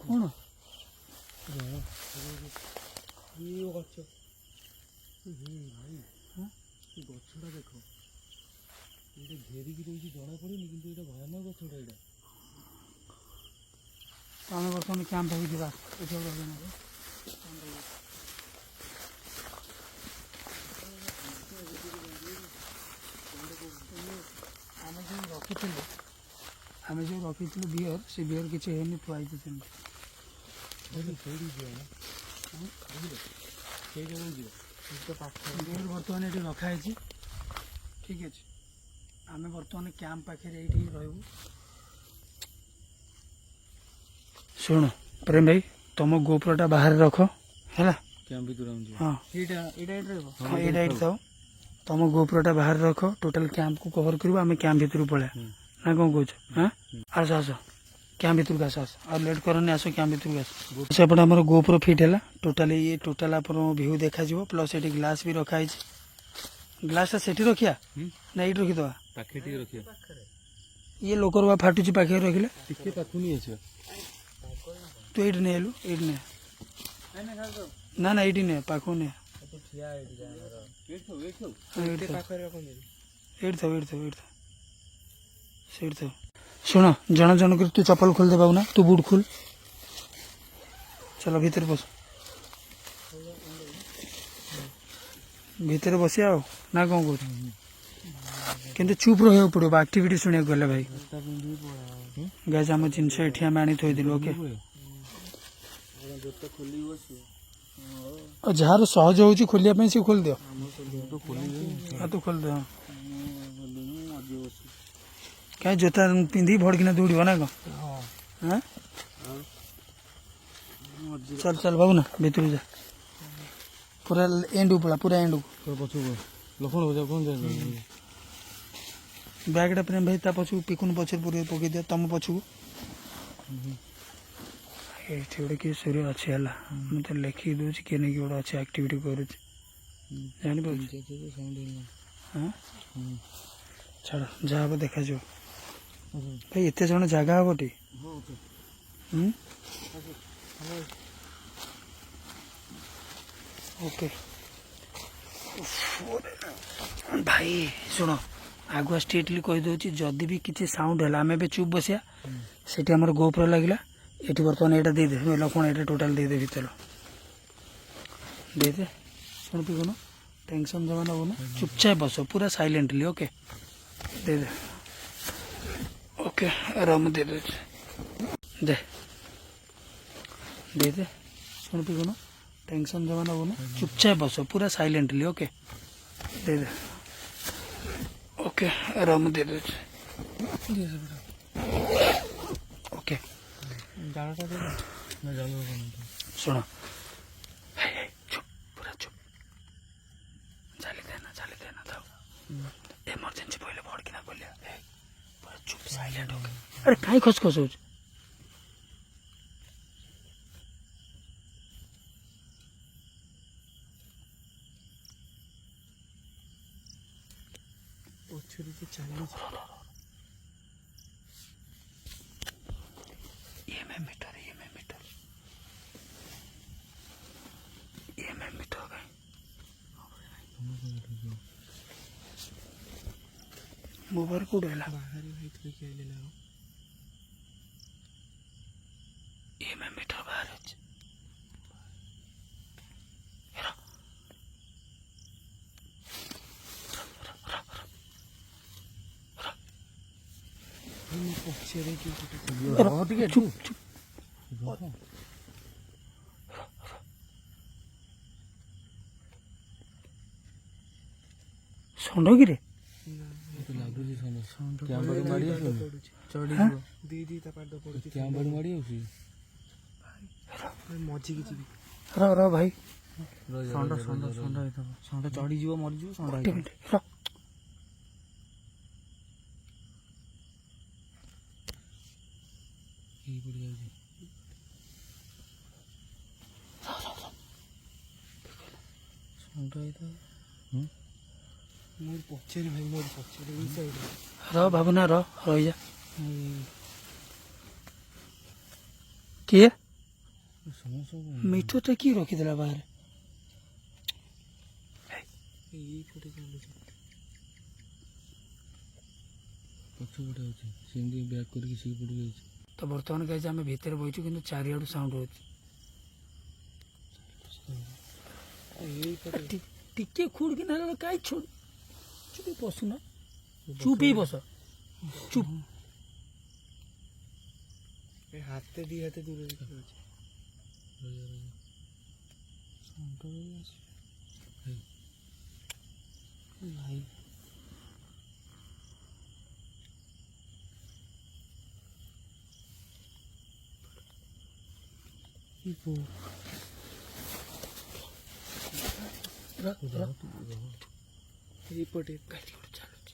कौन ଗଛ ଗଛଟା ଦେଖ ଏଇଟା ଘେରିକି ରହିଛି ଜଣା ପଡୁନି କିନ୍ତୁ ଏଇଟା ଭୟାନକ ଗଛଟା ଏଇଟା। आम बर्तमान कैंप हो जावा आम जो रखी बियर से बियर किसी है थुआई बियर बर्तमान ये रखाई ठीक अच्छे आम बर्तमान कैंप पाखे ये रही शुण प्रेम भाई तुम गोपुरटा बाहर रख है हाँ ये था तुम गोपुरटा बाहर रख टोटाल कैंप को कवर कर आम कैंप भर पड़ा ना कौन कौच हाँ आस आस कैंप भर आस आस और लेट करनी आस कैंप भर आस सेपटे आम गोपुर फिट है टोटाल ये टोटाल आप व्यू देखा प्लस ये ग्लास भी रखाई ग्लास से रखिया ना ये रखीदवा ये लोकर फाटुची पाखे रखिले तू ये नहीं आलु ये नहीं ना ना ये नहीं पाख नहीं शुण जन जन कर तू चप्पल खोल दे पाऊ ना तू बूट खोल चलो भीतर बस भीतर बसिया ना कौन कह किंतु चुप रहा पड़ो एक्टिविटी शुणा गले भाई गाइस आम जिनस ये आम आनी थोदिलु ओके और ଯାହାର ସହଜ ହେଉଛି ଖୋଲିବା ପାଇଁ ସେ ଖୋଲି ଦିଅ। ହଁ ତୁ ଖୋଲି ଦେ। କାହିଁ ଜୋତା ପିନ୍ଧିକି ଭଡ଼କିନା ଦୌଡ଼ିବ ନା କ'ଣ? ହଁ ଚାଲ ଚାଲ ବାବୁ ନା ଭିତରକୁ ଯା, ପୁରା ଏଣ୍ଡକୁ ପଳା, ପୁରା ଏଣ୍ଡକୁ। ବ୍ୟାଗ୍ଟା ପ୍ରେମ ଭାଇ ତା ପଛକୁ ପିକୁନ ପଛରେ ପକେଇ ଦିଅ, ତମ ପଛକୁ। ଏଇଠି ଗୋଟେ କିଏ ସୂର୍ୟ ଅଛି ହେଲା, ମୁଁ ତ ଲେଖିକି ଦେଉଛି କିଏ ନେଇକି ଗୋଟେ ଅଛି ଆକ୍ଟିଭିଟି କରୁଛି, ଜାଣିପାରୁଛି। ହଁ ଛାଡ଼, ଯାହା ହବ ଦେଖାଯିବ। ଭାଇ ଏତେ ଜଣ ଜାଗା ହବ ଟି? ଓକେ ଭାଇ ଶୁଣ, ଆଗୁଆ ଷ୍ଟ୍ରିକ୍ଟଲି କହିଦେଉଛି, ଯଦି ବି କିଛି ସାଉଣ୍ଡ ହେଲା ଆମେ ଏବେ ଚୁପ୍ ବସିବା। ସେଠି ଆମର ଗୋପ୍ରୋ ଲାଗିଲା, ଏଠି ବର୍ତ୍ତମାନ ଏଇଟା ଦେଇଦେ ଲକ୍ଷ୍ମଣ, ଏଇଟା ଟୋଟାଲ୍ ଦେଇଦେ ଭିତର ଦେଇଦେ। ଶୁଣ ପିକୁନ, ଟେନସନ୍ ଜମା ନେବୁନୁ, ଚୁପଚାପ ବସ ପୁରା ସାଇଲେଣ୍ଟଲି। ଓକେ ଦେଇଦେ। ଓକେ ରହ ମୁଁ ଦେଇଦେଉଛି, ଦେ ଦେଇଦେ। ଶୁଣ ପିକୁନ, ଟେନସନ୍ ଜମା ନେବୁନୁ, ଚୁପଚାପ ବସ ପୁରା ସାଇଲେଣ୍ଟଲି। ଓକେ ଦେଇଦେ। ଓକେ ରହ ମୁଁ ଦେଇଦେଉଛି, ଓକେ। ଶୁଣ ଚୁପ୍, ପୁରା ଚୁପ୍, ଚାଲି ଦେନା ଥାଉ। ଏମର୍ଜେନ୍ସି ପଇଲେ ଭଡ଼କିନା ଖୋଲିବା, ପୁରା ଚୁପ୍ ସାଇଲେଣ୍ଟ। ଓକେ ଆରେ କାହିଁ ଖସ ଖସ ହଉଛି? EMM मीटर କାଇଁ ମୋବାଇଲ କୋଉଠି ହେଲା? EMM ମିଟର ବାହାରେ ଅଛି। ଷଣ୍ଢକିରେ ମଝିକି ଯିବି। ର ଭାଇ, ଷଣ୍ଢ ଚଢିଯିବ, ମରିଯିବ। ଗୋଟେ ମିନିଟ୍ ର। ପଛରେ ଭାଇ, ମୋର ପଛରେ ଏଇ ସାଇଡରେ। ର ଭାବୁନା, ରହିଯା। କିଏ ମିଟରଟା କିଏ ରଖିଦେଲା ବାହାରେ? ଏଇପଟେ ଚାଲୁଛି। ତ ବର୍ତ୍ତମାନ ଗାଇଜ ଆମେ ଭିତରେ ବଇଛୁ, କିନ୍ତୁ ଚାରିଆଡୁ ସାଉଣ୍ଡ ହଉଛି। ଟିକେ ଖୁଡକି ନା କାହିଁ ଛୋଟ, ଚୁପ ବସୁନା, ଚୁପ ହେଇ ବସ, ଚୁପ। ହାତେ ଦି ହାତେ ଦୂରରେ ଅଛି। ଭାଇ ଏଇପଟେ ଗାଡ଼ି ଗୋଟେ ଚାଲୁଛି।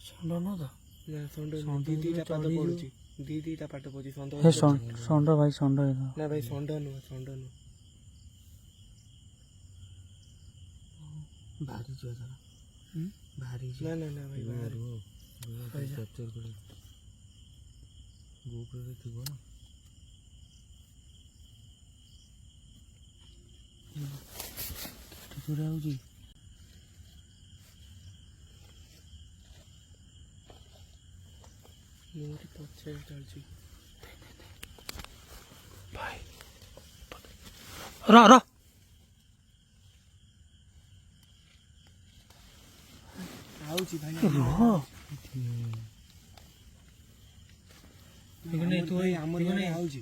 ଷଣ୍ଢ ନୁହଁ ତ? ନା ଦିଟା ପାଦ ପଡୁଛି, ଦିଟା ପାଦ ପଡୁଛି। ଷଣ୍ଢ ଭାଇ ଷଣ୍ଢ ନା ଭାଇ, ଷଣ୍ଢ ନୁହଁ। ବାହାରି ଯିବ ତାର, ନା ଭାଇ, ଗୋପରେ ଥିବ ନା। ହଉଛି ମୋର ପଛରେ ଚାଲୁଛି। ଭାଇ ରହ ରହ ଆଉଛି ଭାଇ ରୁହ ଆମର ଇଆଡ଼େ ଆଉଛି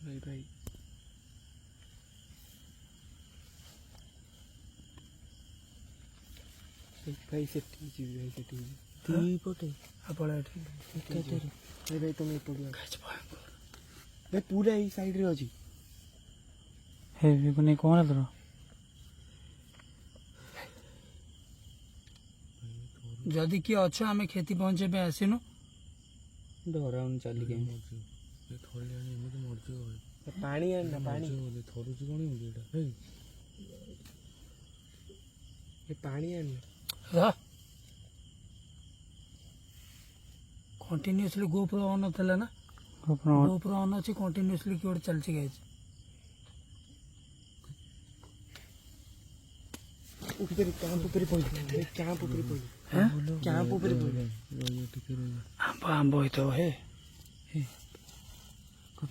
ଭାଇ ଭାଇ ଭାଇ ସେଠି ଯିବି ଭାଇ ସେଠି ଦି ପଟେ ଆପଣ ଏଠି ଏକାଥରେ ଭାଇ ଭାଇ ତମେ ଏପଟେ ଭାଇ ପୁରା ଏଇ ସାଇଡରେ ଅଛି ହେ ବିକୁନି କ'ଣ ହେଲା ତୋର ଯଦି କିଏ ଅଛ ଆମେ କ୍ଷତି ପହଞ୍ଚିବା ପାଇଁ ଆସିନୁ ଡରାଉନି ଚାଲିକି ପାଣି ଆଣିନା ପାଣି ଥରୁଛି କ'ଣ ଏଇଟା ହେଇ ଏ ପାଣି ଆଣିନା କଣ୍ଟିନ୍ୟୁଅସଲି ଗୋପ୍ରୋ ଅନ୍ ଥିଲା ନା ଗୋପ୍ରୋ ଅନ୍ ଅଛି କଣ୍ଟିନ୍ୟୁଅସଲି କିଏ ଗୋଟେ ଚାଲିଛି ଗାଇଛି ଉପରେ କ୍ୟାମ୍ପ ଉପରେ ପଇଲା କ୍ୟାମ୍ପ ଉପରେ ପଇଲା କ୍ୟାମ୍ପ ଉପରେ ପଇଲା ଆମ୍ବ ଆମ୍ବ ହେଇଥିବ ହେ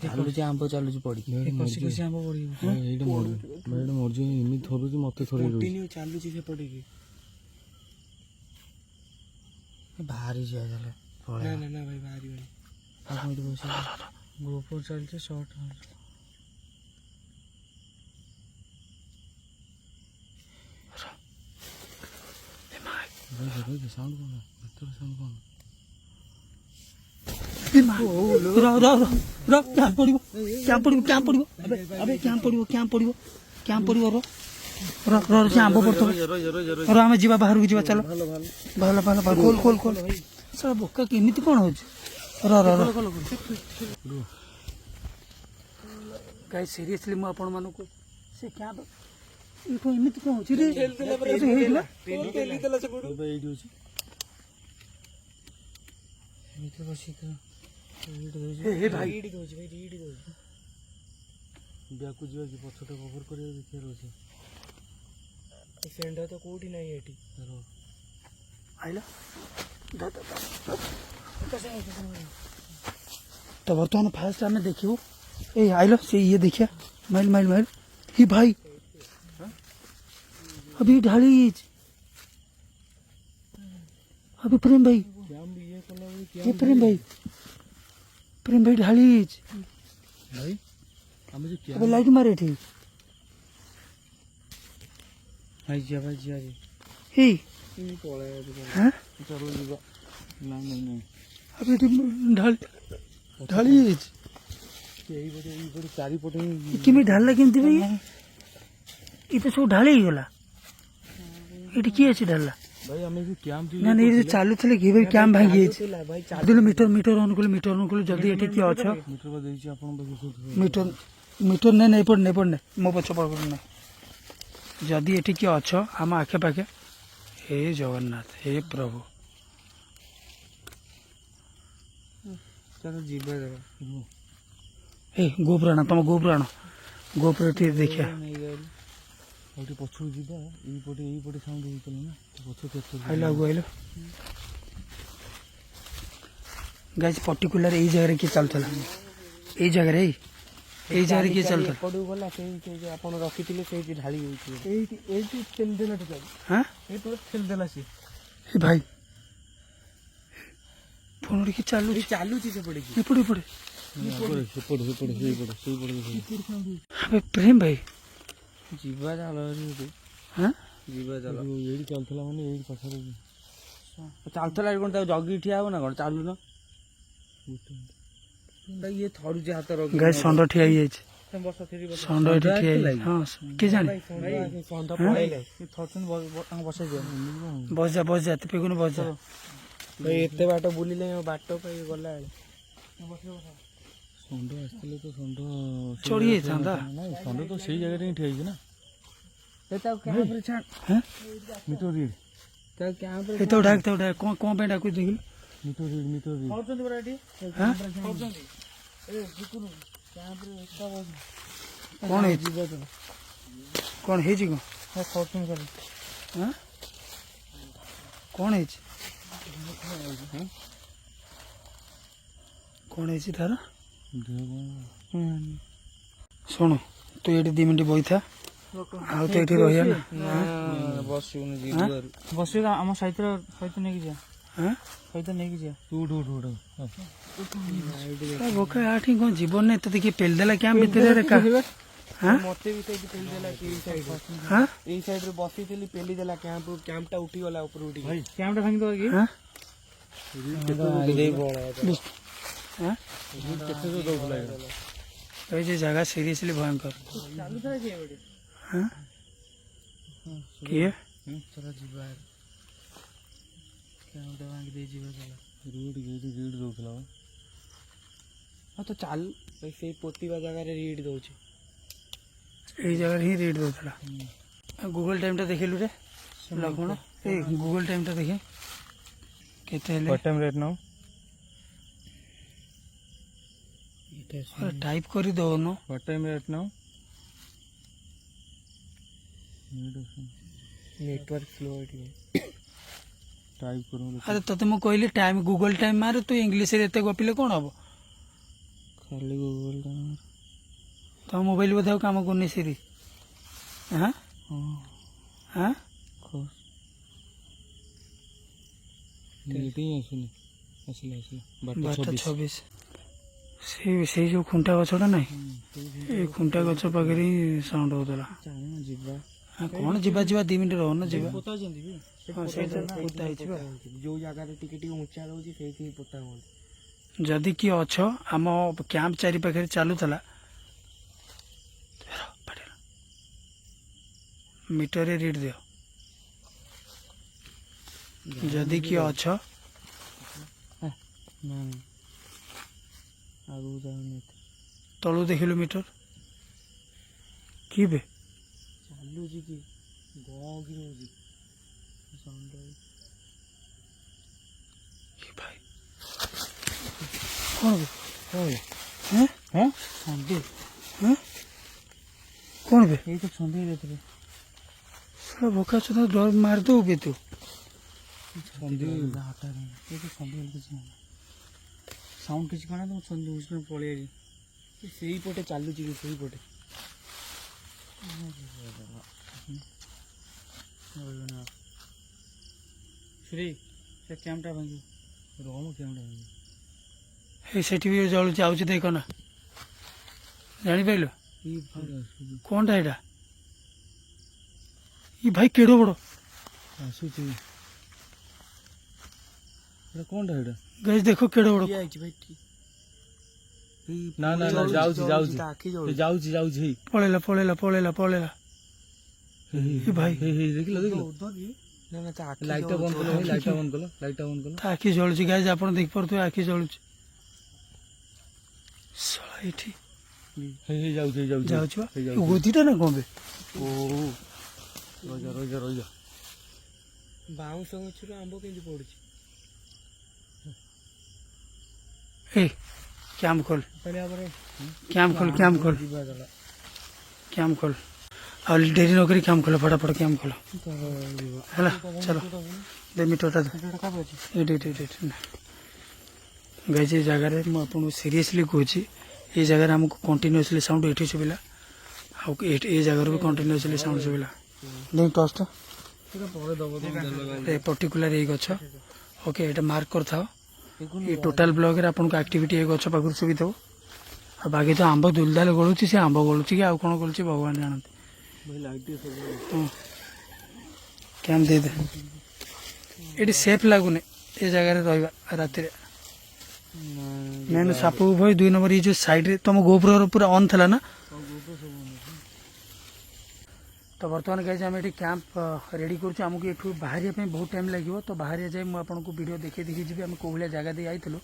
ଚାଲୁଛି ଆମ୍ବ ଚାଲୁଛି ପଡ଼ିକି କଷି କଷି ଆମ୍ବ ପଡ଼ିବ ଏଇଟା ମରିଯିବ ଏମିତି ଥରୁଛି ମତେ ଥରେ କଣ୍ଟିନ୍ୟୁ ଚାଲୁଛି ସେପଟେ କି ବାହାରି ଯାଏ ତାହେଲେ ନା ନା ନା ଭାଇ ବାହାରିବନି ଆଉ କେମିତି ବସି ଗୋପ୍ରୋ ଚାଲିଛି ସର୍ଟ ସାଉଣ୍ଡ କ'ଣ ଭିତର ସାଉଣ୍ଡ କ'ଣ ଆମ୍ବ ପଡ଼ିଥିବ ଆମେ ଯିବା ବାହାରକୁ ଯିବା ଚାଲ ଭଲ ଭଲ ଭଲ ଖୋଲ ଖୋଲ ଖୋଲ ସାରା ବୋକା କେମିତି କ'ଣ ହଉଛି ଗାଇ ସିରିୟସଲି ମୁଁ ଆପଣମାନଙ୍କୁ ସେ କ୍ୟାମ୍ପ ଏମିତି କ'ଣ ହଉଛି ରେ ହେଇଥିଲା ଏଇଠି ଅଛି ହେ ଭାଇ ବ୍ୟାଗକୁ ଯିବା କି ପଛଟା କଭର କରିବା ଦେଖିବାର ଅଛି ସେଣ୍ଡ ତ କୋଉଠି ନାହିଁ ଏଠି ଆଇଲା तो बर्तमान फास्ट आम देखू ए आइल से ये देखिया माइल माइल माइल ही भाई अभी ढाली अभी प्रेम भाई ये प्रेम भाई ढाली अभी लाइट मारे थी भाई जा ही ପଳେଇବା हाँ ଚାଲୁ ଯିବା ନାଇଁ अभी ढाली ଏଇପଟେ ଚାରିପଟେ केमी ढाला केमती भाई ये तो सब ढाली ही गला ये किए अच्छे ढाला ଭାଇ ଆମେ ଯୋଉ କ୍ୟାମ୍ପ ना नहीं ये चालू थे कि भाई कैम भांगी ଭାଇ मीटर मीटर अनुकूल जल्दी ये किए अच्छा ମିଟର ବା ଦେଇଛି ଆପଣଙ୍କ ପାଖରେ मीटर मीटर नहीं पड़ने मो पछ पड़ ना जदि ये किए अच्छ आम आखे पाखे हे जगन्नाथ हे प्रभु ଚାଲ ଯିବା ଦେବା ए गोपुराण तुम गोपुराण गोपुर देखिए ଆଉ ଟିକେ ପଛକୁ ଯିବା ଏଇପଟେ ସାଉଣ୍ଡ ହେଇଥିଲା ନା ପଛ କେତେ आइल आगु आइल गाइस पर्टिकुलर यही जगह किए चलता यही जगह यही जगह किए चलता ଏପଟକୁ ଗଲା ସେଇ ଯୋଉ ଆପଣ ରଖିଥିଲେ ସେଇଠି ଢାଳି ହେଉଛି ଏଇଠି ଠେଲିଦେଲା ଟିକେ ହଁ ଏଇଠି ଠେଲିଦେଲା ସିଏ ଏ ଭାଇ ଫୋନ ଟିକେ ଚାଲୁଛି ଚାଲୁଛି ସେପଟେ କି ଏପଟେ ଏପଟେ ଆବେ ପ୍ରେମ ଭାଇ ଯିବା ଚାଲ ହଁ ଯିବା ଚାଲ ଏଇଠି ଚାଲୁଥିଲା ମାନେ ଏଇଠି ପାଖରେ ଚାଲୁଥିଲା କଣ ତାକୁ ଜଗିକି ଠିଆ ହବ ନା କଣ ଚାଲୁନ ଇଏ ଥରୁଛି ହାତ ରଖି ଗାଈ ଷଣ୍ଢ ଠିଆ ହେଇଯାଇଛି ବର୍ଷା ଫେରି ଷଣ୍ଢ ଏଠି ଠିଆ ହେଇଯାଇଛି ହଁ କିଏ ଜାଣେ ଷଣ୍ଢ ପଳେଇଲେ ସେ ଥରୁଛନ୍ତି ବସେଇ ଦିଅ ବସ ଯା ତୁ ପେଗୁନି ବସ ଯା ଭାଇ ଏତେ ବାଟ ବୁଲିଲେ ବାଟ ପାଇଁ ଗଲା ବେଳେ ଷଣ୍ଢ ଆସିଥିଲେ ତ ଷଣ୍ଢ ଚଢି ଯାଇଥାନ୍ତା ନାଇଁ ଷଣ୍ଢ ତ ସେଇ ଜାଗାରେ ହିଁ ଠିଆ ହେଇଛି ନା ତାକୁ କ୍ୟାମ୍ପରେ ଛାଡ଼ ମିଟର ରିଡ୍ ତାକୁ କ୍ୟାମ୍ପରେ ଏ ତ ଡାକ କ'ଣ ପାଇଁ ଡାକୁଛି ଦେଖିଲୁ ମିଟର ରିଡ୍ କରୁଛନ୍ତି ପରା ଏଠି ହଁ କରୁଛନ୍ତି ଏ ଭିତରୁ କ୍ୟାମ୍ପରେ ଏକା କ'ଣ ହେଇଛି କ'ଣ ହେଇଛି କ'ଣ ହଁ କ'ଣ ହେଇଛି କ'ଣ ହେଇଛି ତାର ଶୁଣୁ ତୁ ଏଠି 2 ମିନିଟ୍ ବଇଥା ଆଉ ତ ଏଠି ରହିବା ନା ବସିବୁନି ବସିବା ଆମ ସହିତ ନେଇକି ଯିବା ହଁ ସହିତ ନେଇକି ଯିବା ବୋକା ଆଠି କ'ଣ ଜୀବନ ନାହିଁ ତତେ କିଏ ପେଲି ଦେଲା କ୍ୟାମ୍ପ ଭିତରେ ହଁ ମତେ ବି ସେଇଠି ପେଲି ଦେଲା କି ହଁ ଏଇ ସାଇଡରେ ବସିଥିଲି ପେଲି ଦେଲା କ୍ୟାମ୍ପଟା ଉଠିଗଲା ଉପରୁ ଉଠିକି କ୍ୟାମ୍ପଟା ଭାଙ୍ଗିଦେବା କି ହଁ ହଁ এই যে জায়গা সিরিয়াসলি ভয়ঙ্কর হ্যাঁ কিଏ চলো ଯିବା କ୍ୟାମ୍ପଟା ଭାଙ୍ଗି ଦେଇ ଯିବା ଚାଲ ରିଡ୍ ଦଉଥିଲା ହଁ ତ ଚାଲ ସେଇ ପୋତିବା ଜାଗାରେ ରିଡ୍ ଦଉଛି এই জায়গায় ହିଁ ରେଟ୍ ଦେଉଥିଲା ଗୁଗଲ ଟାଇମ୍ଟା ଦେଖିଲୁ ରେ ଲକ୍ଷ୍ମଣ ଏଇ ଗୁଗଲ ଟାଇମ୍ଟା ଦେଖେ କେତେ ହେଲେ What time right now? Type କରି ଦେଉନୁ What time right now? Network slow ଏଠି टाइप करूँ ଆରେ ତତେ ମୁଁ କହିଲି ଟାଇମ୍ ଗୁଗଲ ଟାଇମ୍ ମାରେ ତୁ ଇଂଲିଶରେ ଏତେ ଗପିଲେ କ'ଣ ହବ खाली गूगल का ତମ ମୋବାଇଲ ବୋଧେ ଆଉ କାମ କରୁନି ସିରି ହଁ ହଁ मीटिंग आसुनी ଆସିଲା ବାରଟା 12:26 26 ସେଇ ଯେଉଁ ଖୁଣ୍ଟା ଗଛଟା ନାହିଁ ଏଇ ଖୁଣ୍ଟା ଗଛ ପାଖରେ ହିଁ ସାଉଣ୍ଡ ହେଉଥିଲା ଚାଲୁନ ଯିବା କ'ଣ ଯିବା 2 ମିନିଟ୍ ରହୁନ ଯିବା ପୋତାଛନ୍ତି ବି ହଁ ସେଇଟା ପୋତା ହେଇଛି ବା ଯୋଉ ଜାଗାରେ ଟିକେ ଟିକେ ଉଞ୍ଚା ରହୁଛି ସେଇଠି ପୋତା ହୁଅନ୍ତି ଯଦି କିଏ ଅଛ ଆମ କ୍ୟାମ୍ପ ଚାରି ପାଖରେ ଚାଲୁଥିଲା ମିଟରରେ ରିଡ୍ ଦିଅ ଯଦି କିଏ ଅଛ ନା ଆଗକୁ ଯାଉନି ତଳୁ ଦେଖିଲୁ ମିଟର କି ବେ ଚାଲୁଛି କି ଗଁ କି ହଉଛି ଏ ଭାଇ କ'ଣ ବେ ହେଁ ହଁ ସନ୍ଧି ହେଁ କ'ଣ ବେ ଏଇ ତ ସନ୍ଧି ହେଇଯାଇଥିଲେ ଶଳା ବୋକା ଚୋଦା ଡର ମାରିଦେବୁ ବେ ତୁ ସନ୍ଧି ଏଇ ତ ସନ୍ଧି କିଛି ସାଉଣ୍ଡ କିଛି କ'ଣ ତ ସନ୍ଧି ବୁଝିକି ପଳେଇ ଆଇଲି ସେଇପଟେ ଚାଲୁଛି କି ସେଇପଟେ ଶ୍ରୀ ସେ କ୍ୟାମ୍ପଟା ଭାଙ୍ଗି ରହମ କ୍ୟାମ୍ପଟା ଭାଙ୍ଗି ଏଇ ସେଠି ବି ଜଳୁଛି ଆଉଛି ଦେଖ ନା ଜାଣିପାରିଲୁ କ'ଣଟା ଏଇଟା ଇ ଭାଇ କେଡ଼େ ବଡ଼ ଆସୁଛି ଏଟା କୋଣଟା ଏଟା ଗାଇସ୍ ଦେଖ କେଡ଼େ ବଡ଼ କିଏ ହେଇଛି ଭାଇ ନା ନା ନା ଯାଉଛି ଯାଉଛି ତା ଆଖି ଏ ଯାଉଛି ଯାଉଛି ହେଇ ପଳେଇଲା ପଳେଇଲା ପଳେଇଲା ପଳେଇଲା ଏ ଭାଇ ହେଇ ହେଇ ଦେଖିଲ ଦେଖିଲ ନା ନା ତା ଆଖି ଲାଇଟଟା ବନ୍ଦ କଲ ଭାଇ ଲାଇଟଟା ବନ୍ଦ କଲ ଲାଇଟଟା ବନ୍ଦ କଲ ତା ଆଖି ଜଳୁଛି ଗାଇସ୍ ଆପଣ ଦେଖିପାରୁଥିବେ ଆଖି ଜଳୁଛି ଶଳା ଏଠି ହେଇ ହେଇ ଯାଉଛି ହେଇ ଯାଉଛି ଯାଉଛି ବା ହେଇ ଏ ଯାଉଛି ଗୋଦିଟା ନା କ'ଣ ବେ ଓ ରହିଯା ରହିଯା ରହିଯା ବାଉଁଶ ଗଛରୁ ଆମ୍ବ କେମିତି ପଡୁଛି ଏ କ୍ୟାମ୍ପ ଖୋଲ କହିଲେ ପରେ କ୍ୟାମ୍ପ ଖୋଲ କ୍ୟାମ୍ପ ଖୋଲ କ୍ୟାମ୍ପ ଖୋଲ ଆଉ ଡେରି ନକରି କ୍ୟାମ୍ପ ଖୋଲ ଫଟାଫଟ କ୍ୟାମ୍ପ ଖୋଲ ହେଲା ଚାଲ ଦେ ମିଟରଟା ଦେ ଏଇଠି ଏଇଠି ଏଇଠି ଏଇଠି ଗାଇସ୍ ଏ ଜାଗାରେ ମୁଁ ଆପଣଙ୍କୁ ସିରିୟସଲି କହୁଛି ଏ ଜାଗାରେ ଆମକୁ କଣ୍ଟିନ୍ୟୁଅସଲି ସାଉଣ୍ଡ ଏଠି ଶୁଭିଲା ଆଉ ଏ ଜାଗାରୁ ବି କଣ୍ଟିନ୍ୟୁଅସଲି ସାଉଣ୍ଡ ଶୁଭିଲା ଦେଇ ଟର୍ଚ୍ଚଟା ଏ ପର୍ଟିକୁଲାର ଏଇ ଗଛ ଓକେ ଏଇଟା ମାର୍କ କରିଥାଅ ଏ ଟୋଟାଲ ବ୍ଲକରେ ଆପଣଙ୍କୁ ଆକ୍ଟିଭିଟି ଏ ଗଛ ପାଖରୁ ସୁବିଥିବ ଆଉ ବାକି ତ ଆମ୍ବ ଦୁଲଦାଲ ଗଳୁଛି ସେ ଆମ୍ବ ଗଳୁଛି କି ଆଉ କ'ଣ ଗଳୁଛି ଭଗବାନ ଜାଣନ୍ତି କ୍ୟାମ୍ପ ଦେଇଦେ ଏଠି ସେଫ୍ ଲାଗୁନି ଏ ଜାଗାରେ ରହିବା ରାତିରେ ମେନ୍ ସାପ ଭୟ 2 ନମ୍ବର ଏଇ ଯେଉଁ ସାଇଡ଼ରେ ତୁମ ଗୋପୁରର ପୁରା ଅନ୍ ଥିଲା ନା ତ ବର୍ତ୍ତମାନ ଗାଇজ ଆମେ ଏଠି କ୍ୟାମ୍ପ ରେଡ଼ି କରୁଛୁ ଆମକୁ ଏଠୁ ବାହାରିବା ପାଇଁ ବହୁତ ଟାଇମ୍ ଲାଗିବ ତ ବାହାରିବା ଯାଏ ମୁଁ ଆପଣଙ୍କୁ ଭିଡ଼ିଓ ଦେଖେଇ ଯିବି ଆମେ କେଉଁ ଭଳିଆ ଜାଗା ଦେଇ ଆଇଥିଲୁ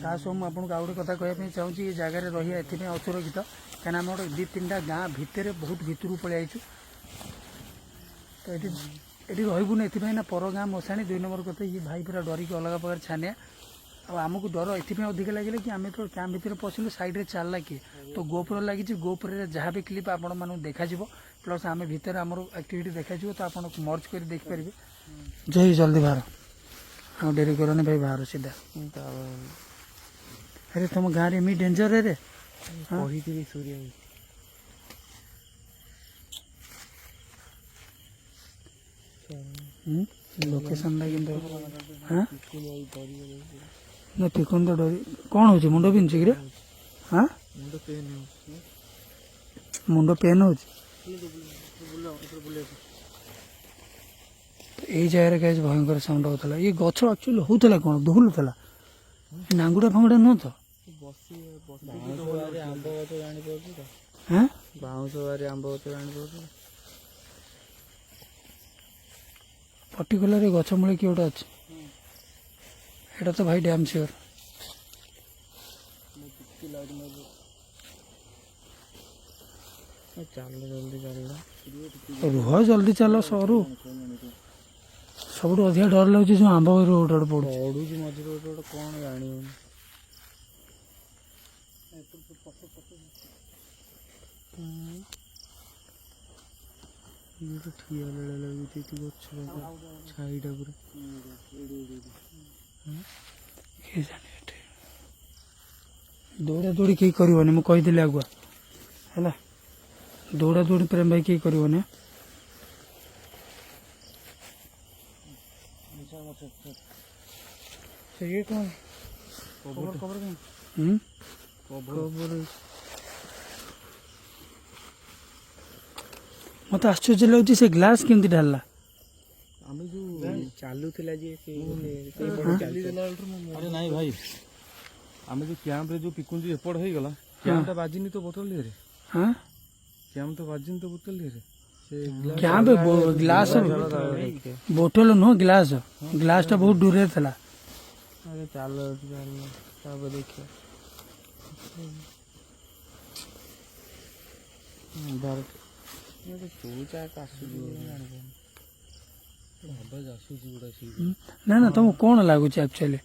ତା ସହ ମୁଁ ଆପଣଙ୍କୁ ଆଉ ଗୋଟେ କଥା କହିବା ପାଇଁ ଚାହୁଁଛି ଏ ଜାଗାରେ ରହିବା ଏଥିପାଇଁ ଅସୁରକ୍ଷିତ କାହିଁକିନା ଆମେ ଗୋଟେ 2-3ଟା ଗାଁ ଭିତରେ ବହୁତ ଭିତରକୁ ପଳେଇ ଆଇଛୁ ତ ଏଠି ରହିବୁନି ଏଥିପାଇଁ ନା ପର ଗାଁ ମଶାଣି 2 ନମ୍ବର କଥା ଇଏ ଭାଇ ପୁରା ଡରିକି ଅଲଗା ପ୍ରକାର ଛାନିଆ ଆଉ ଆମକୁ ଡର ଏଥିପାଇଁ ଅଧିକ ଲାଗିଲା କି ଆମେ ତ କ୍ୟାମ୍ପ ଭିତରେ ପଶିଲୁ ସାଇଡ଼ରେ ଚାଲିଲା କିଏ ତ ଗୋପୁର ଲାଗିଛି ଗୋପୁରରେ ଯାହା ବି କ୍ଲିପ୍ ଆପଣମାନଙ୍କୁ ଦେଖାଯିବ ପ୍ଲସ୍ ଆମେ ଭିତରେ ଆମର ଆକ୍ଟିଭିଟି ଦେଖାଯିବ ତ ଆପଣ ମର୍ଜ କରି ଦେଖିପାରିବେ। ଜୟ ଜଲ୍ଦି ବାହାର ଆଉ ଡେରି କରନି ଭାଇ ବାହାର ସିଧା। ଆରେ ତମ ଗାଁରେ ଏମିତି ଡେଞ୍ଜର ରେ କହିଥିଲି ସୂର୍ଯ୍ୟ ଲୋକେସନଟା କିନ୍ତୁ ହଁ ନା ପିକନ୍ ତ ଡରି କ'ଣ ହେଉଛି ମୁଣ୍ଡ ବିନ୍ଧୁଛି କିରେ? ହଁ ମୁଣ୍ଡ ପେନ୍ ହେଉଛି। ଏଇ ଜାଗାରେ କାହିଁ ଭୟଙ୍କର ସାଉଣ୍ଡ ହେଉଥିଲା। ଇଏ ଗଛ ଆକ୍ଚୁଆଲି ହେଉଥିଲା କ'ଣ ଦୋହଲୁଥିଲା ନାଙ୍ଗୁଡ଼ା ଫାଙ୍ଗୁଡ଼ା ନୁହଁ ତ? ଆମ୍ବ ଗଛ ଜାଣିପାରୁଛୁ ତ? ହଁ ବାଉଁଶ ବାରି ଆମ୍ବ ଗଛ ଜାଣିପାରୁଛୁ? ପର୍ଟିକୁଲାର ଏ ଗଛ ମୂଳେ କିଏ ଗୋଟେ ଅଛି ଏଇଟା ତ ଭାଇ ଡ୍ୟାମ୍ ସିଓର। ଚାଲ ଜଲ୍ଦି ଚାଲିଲା। ରୁହ ଜଲ୍ଦି ଚାଲ ସରୁ। ସବୁଠୁ ଅଧିକା ଡର ଲାଗୁଛି ଯେଉଁ ଆମ୍ବ ଗରୁ ଗୋଟେ ଗୋଟେ ପଡ଼ୁଛି। ପଡ଼ୁଛି ମଝିରେ ଗୋଟେ ଗୋଟେ କ'ଣ ଜାଣିବନି। ଠିଆ ବେଳେ ଲାଗୁଛି ଗଛ ଛାଇଟା ପୁରା। କିଏ ଜାଣେ ଏଠି ଦୌଡ଼ା ଦୌଡ଼ି କେହି କରିବନି ମୁଁ କହିଥିଲି ଆଗୁଆ ହେଲା। ଦୌଡ଼ା ଦୌଡ଼ି ପ୍ରେମ ଭାଇ କେହି କରିବନି। ସେ ଇଏ କ'ଣ କଭର କଭର କ'ଣ ମୋତେ ଆଶ୍ଚର୍ଯ୍ୟ ଲାଗୁଛି ସେ ଗ୍ଲାସ୍ କେମିତି ଢାଳିଲା। ଆମେ ଯୋଉ ଚାଲୁଥିଲା ଯେ ଆରେ ନାଇଁ ଭାଇ ଆମେ ଯୋଉ କ୍ୟାମ୍ପରେ ଯୋଉ ପିକୁଛୁ ଏପଟ ହେଇଗଲା କ୍ୟାମ୍ପଟା ବାଜିନି ତ ବୋତଲ ଦିହରେ। ହଁ କ୍ୟାମ୍ପ ତ ବାଜିନି ତ ବୋତଲ ଦିହରେ। କ୍ୟାମ୍ପ ଗ୍ଲାସ୍ ବୋଟଲ ନୁହଁ ଗ୍ଲାସ୍ ଗ୍ଲାସ୍ଟା ବହୁତ ଦୂରରେ ଥିଲା। ଆରେ ଚାଲ ଚାଲ ତାପରେ ଦେଖିବା। ନା ନା ତମକୁ କ'ଣ ଲାଗୁଛି ଆକ୍ଚୁଆଲି?